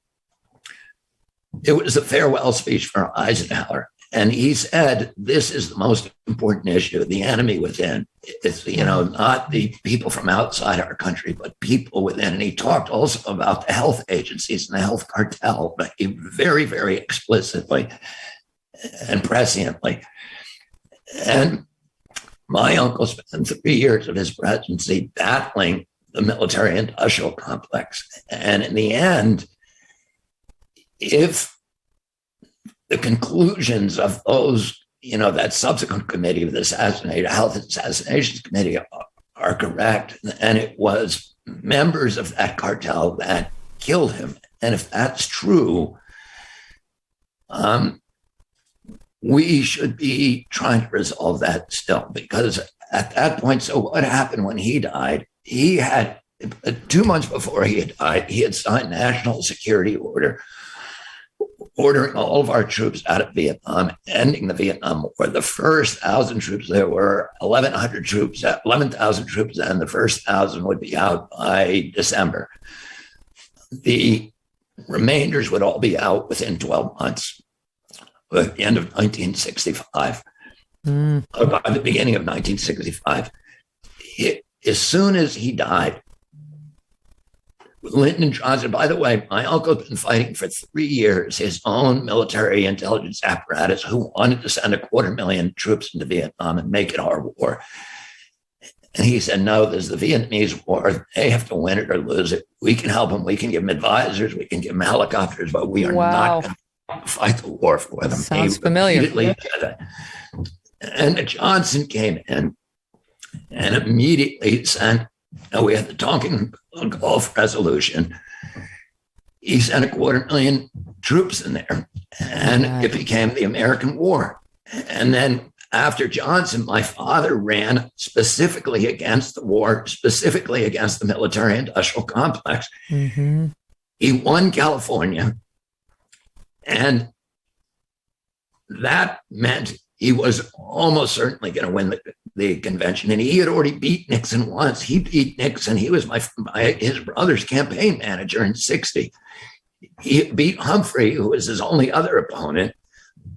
It was a farewell speech for Eisenhower. And he said, this is the most important issue, the enemy within. It's, you know, not the people from outside our country, but people within. And he talked also about the health agencies and the health cartel, but very, very explicitly and presciently. And my uncle spent 3 years of his presidency battling the military-industrial complex. And in the end, if the conclusions of those, you know, that subsequent committee of the Health Assassinations Committee are correct, and it was members of that cartel that killed him. And if that's true, we should be trying to resolve that still, because at that point, so what happened when he died? He had, 2 months before he had died, he had signed national security order ordering all of our troops out of Vietnam, ending the Vietnam War. The first 1,000 troops, there were 11,000 troops, and the first 1,000 would be out by December. The remainders would all be out within 12 months, at the end of 1965, by the beginning of 1965. As soon as he died, Lyndon Johnson, by the way, my uncle had been fighting for 3 years, his own military intelligence apparatus, who wanted to send 250,000 troops into Vietnam and make it our war. And he said, no, there's the Vietnamese war. They have to win it or lose it. We can help them. We can give them advisors. We can give them helicopters, but we are not going to fight the war for them. Sounds familiar. And Johnson came in and immediately sent, we had the Tonkin Gulf Resolution. He sent 250,000 troops in there, and it became the American War. And then after Johnson, my father ran specifically against the war, specifically against the military-industrial complex. Mm-hmm. He won California, and that meant he was almost certainly going to win the convention. And he had already beat Nixon once. He beat Nixon. He was his brother's campaign manager in 1960. He beat Humphrey, who was his only other opponent,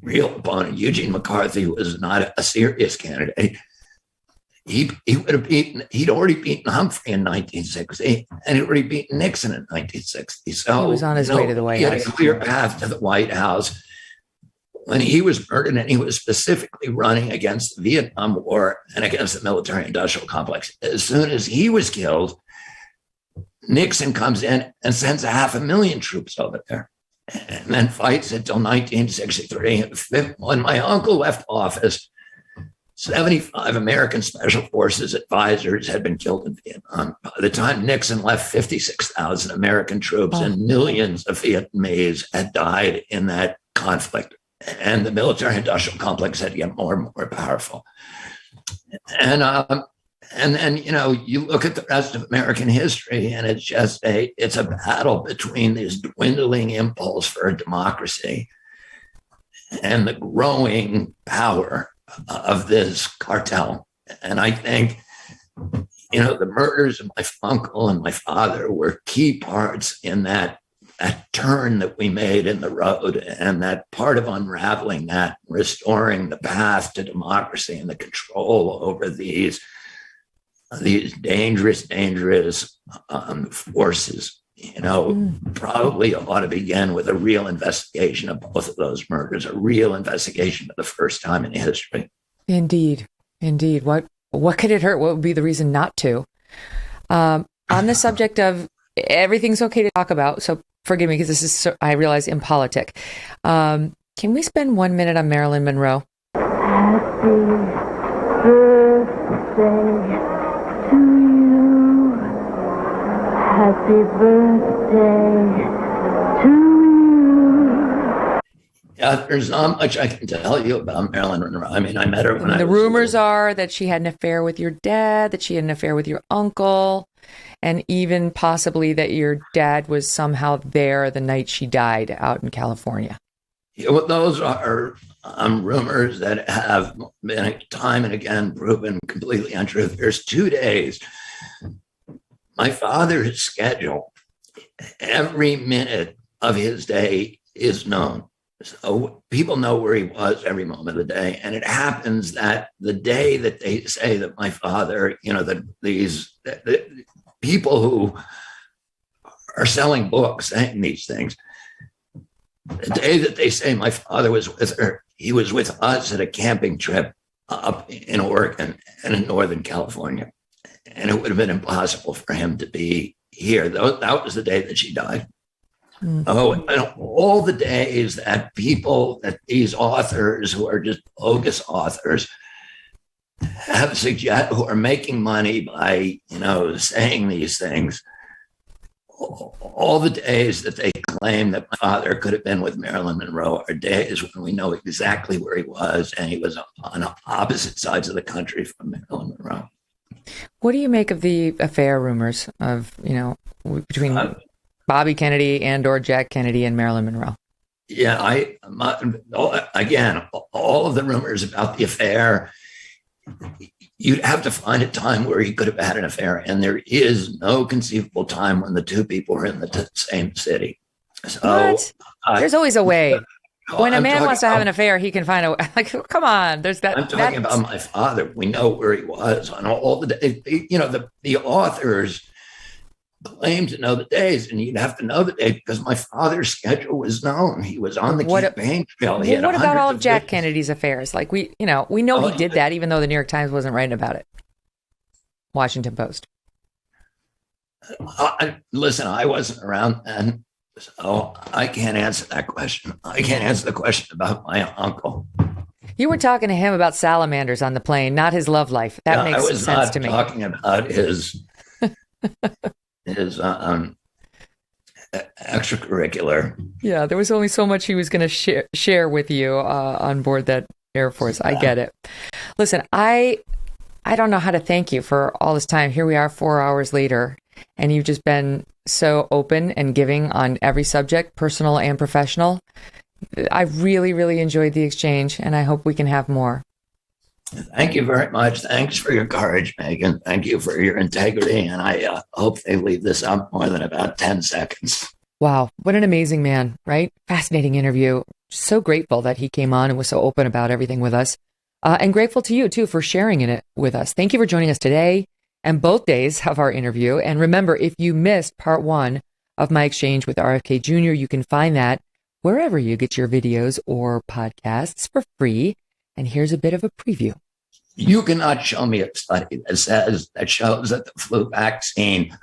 real opponent. Eugene McCarthy, who was not a serious candidate. He would have he'd already beaten Humphrey in 1960, and he'd already beaten Nixon in 1960. So he was on his way to the White House. He had a clear path to the White House. When he was murdered, and he was specifically running against the Vietnam War and against the military-industrial complex. As soon as he was killed, Nixon comes in and sends 500,000 troops over there, and then fights until 1963. When my uncle left office, 75 American Special Forces advisors had been killed in Vietnam. By the time Nixon left, 56,000 American troops and millions of Vietnamese had died in that conflict. And the military-industrial complex had to get more and more powerful. And then, you know, you look at the rest of American history, and it's just it's a battle between this dwindling impulse for a democracy and the growing power of this cartel. And I think, The murders of my uncle and my father were key parts in that turn that we made in the road, and that part of unraveling that, restoring the path to democracy and the control over these dangerous forces, probably ought to begin with a real investigation of both of those murders, a real investigation for the first time in history. Indeed. What could it hurt? What would be the reason not to? On the subject of everything's okay to talk about, so forgive me because this is, I realize, impolitic. Can we spend 1 minute on Marilyn Monroe? Happy birthday to you. Happy birthday to you. Yeah, there's not much I can tell you about Marilyn Monroe. I mean, I met her when the rumors are that she had an affair with your dad, that she had an affair with your uncle, and even possibly that your dad was somehow there the night she died out in California. Yeah, well, those are rumors that have been time and again proven completely untrue. There's 2 days. My father's schedule, every minute of his day is known. So people know where he was every moment of the day. And it happens that the day that they say that my father, the people who are selling books saying these things, the day that they say my father was with her, he was with us at a camping trip up in Oregon and in Northern California. And it would have been impossible for him to be here. That was the day that she died. Mm-hmm. Oh, and all the days that these authors who are just bogus authors who are making money by, saying these things, all the days that they claim that my father could have been with Marilyn Monroe are days when we know exactly where he was, and he was on opposite sides of the country from Marilyn Monroe. What do you make of the affair rumors of, between Bobby Kennedy and or Jack Kennedy and Marilyn Monroe? Yeah, again, all of the rumors about the affair, you'd have to find a time where he could have had an affair, and there is no conceivable time when the two people were in the same city. So, what? There's always a way. When a man wants to have an affair, he can find a way. Like, come on. There's that. I'm talking about my father. We know where he was on all the days. The authors claim to know the days, and you'd have to know the day because my father's schedule was known. He was on the campaign trail. What about all of Jack Kennedy's affairs? Like we know he did that, even though the New York Times wasn't writing about it. Washington Post. Listen, I wasn't around then, so I can't answer that question. I can't answer the question about my uncle. You were talking to him about salamanders on the plane, not his love life. That makes sense to me. I was not talking about his extracurricular. Yeah, there was only so much he was going to share with you on board that Air Force. I get it. Listen, I don't know how to thank you for all this time. Here we are 4 hours later, and you've just been so open and giving on every subject, personal and professional. I really, really enjoyed the exchange, and I hope we can have more. Thank you very much. Thanks for your courage, Megyn. Thank you for your integrity, and I hope they leave this up more than about 10 seconds. Wow, what an amazing man, right? Fascinating interview. So grateful that he came on and was so open about everything with us. And grateful to you, too, for sharing it with us. Thank you for joining us today and both days of our interview. And remember, if you missed part 1 of my exchange with RFK Jr., you can find that wherever you get your videos or podcasts for free. And here's a bit of a preview. You cannot show me a study that shows that the flu vaccine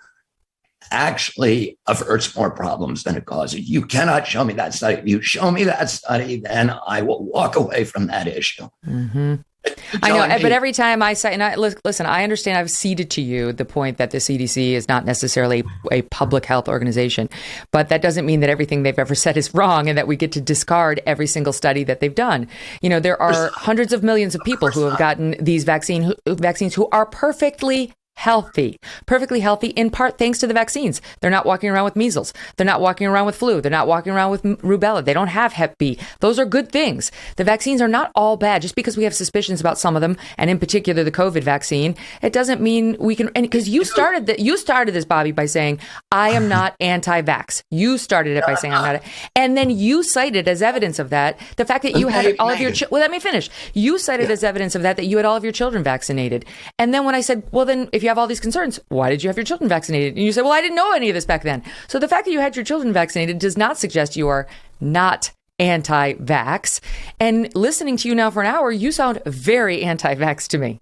actually averts more problems than it causes. You cannot show me that study. If you show me that study, then I will walk away from that issue. Mm-hmm. I know, but every time I say, listen, I understand I've ceded to you the point that the CDC is not necessarily a public health organization, but that doesn't mean that everything they've ever said is wrong and that we get to discard every single study that they've done. There are hundreds of millions of people who have gotten these vaccines who are perfectly perfectly healthy, in part thanks to the vaccines. They're not walking around with measles. They're not walking around with flu. They're not walking around with rubella. They don't have Hep B. Those are good things. The vaccines are not all bad. Just because we have suspicions about some of them, and in particular the COVID vaccine, it doesn't mean we can. And because you started this, Bobby, by saying I am not anti-vax. You started it by saying I'm not, and then you cited as evidence of that the fact that you had all of your. Well, let me finish. You cited as evidence of that you had all of your children vaccinated, and then when I said, well, then if you have all these concerns, why did you have your children vaccinated? And you said, well, I didn't know any of this back then. So the fact that you had your children vaccinated does not suggest you are not anti-vax. And listening to you now for an hour, you sound very anti-vax to me.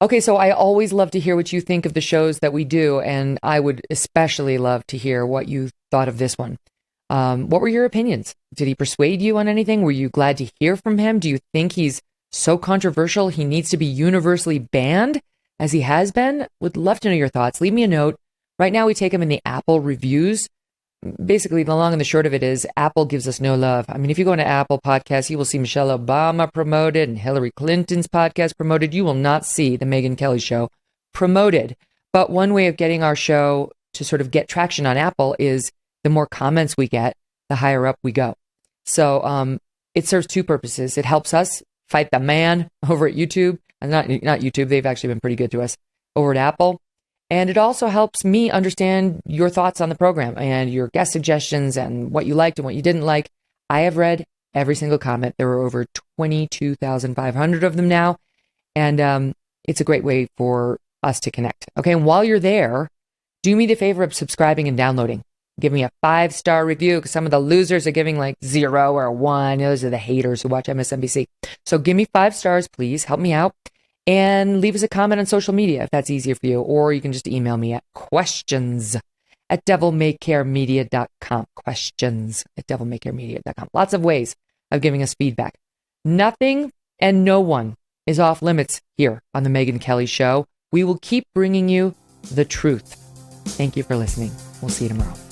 Okay, so I always love to hear what you think of the shows that we do, and I would especially love to hear what you thought of this one. What were your opinions? Did he persuade you on anything? Were you glad to hear from him? Do you think he's so controversial he needs to be universally banned, as he has been? Would love to know your thoughts. Leave me a note. Right now we take them in the Apple reviews. Basically, the long and the short of it is Apple gives us no love. I mean, if you go into Apple Podcasts, you will see Michelle Obama promoted and Hillary Clinton's podcast promoted. You will not see the Megyn Kelly Show promoted. But one way of getting our show to sort of get traction on Apple is the more comments we get, the higher up we go. So it serves two purposes. It helps us fight the man over at YouTube. And not YouTube, they've actually been pretty good to us over at Apple. And it also helps me understand your thoughts on the program and your guest suggestions and what you liked and what you didn't like. I have read every single comment. There are over 22,500 of them now. And it's a great way for us to connect. Okay, and while you're there, do me the favor of subscribing and downloading. Give me a 5-star review, because some of the losers are giving like 0 or 1. Those are the haters who watch MSNBC. So give me 5 stars, please. Help me out. And leave us a comment on social media if that's easier for you. Or you can just email me at questions@devilmaycaremedia.com. Questions@devilmaycaremedia.com. Lots of ways of giving us feedback. Nothing and no one is off limits here on the Megyn Kelly Show. We will keep bringing you the truth. Thank you for listening. We'll see you tomorrow.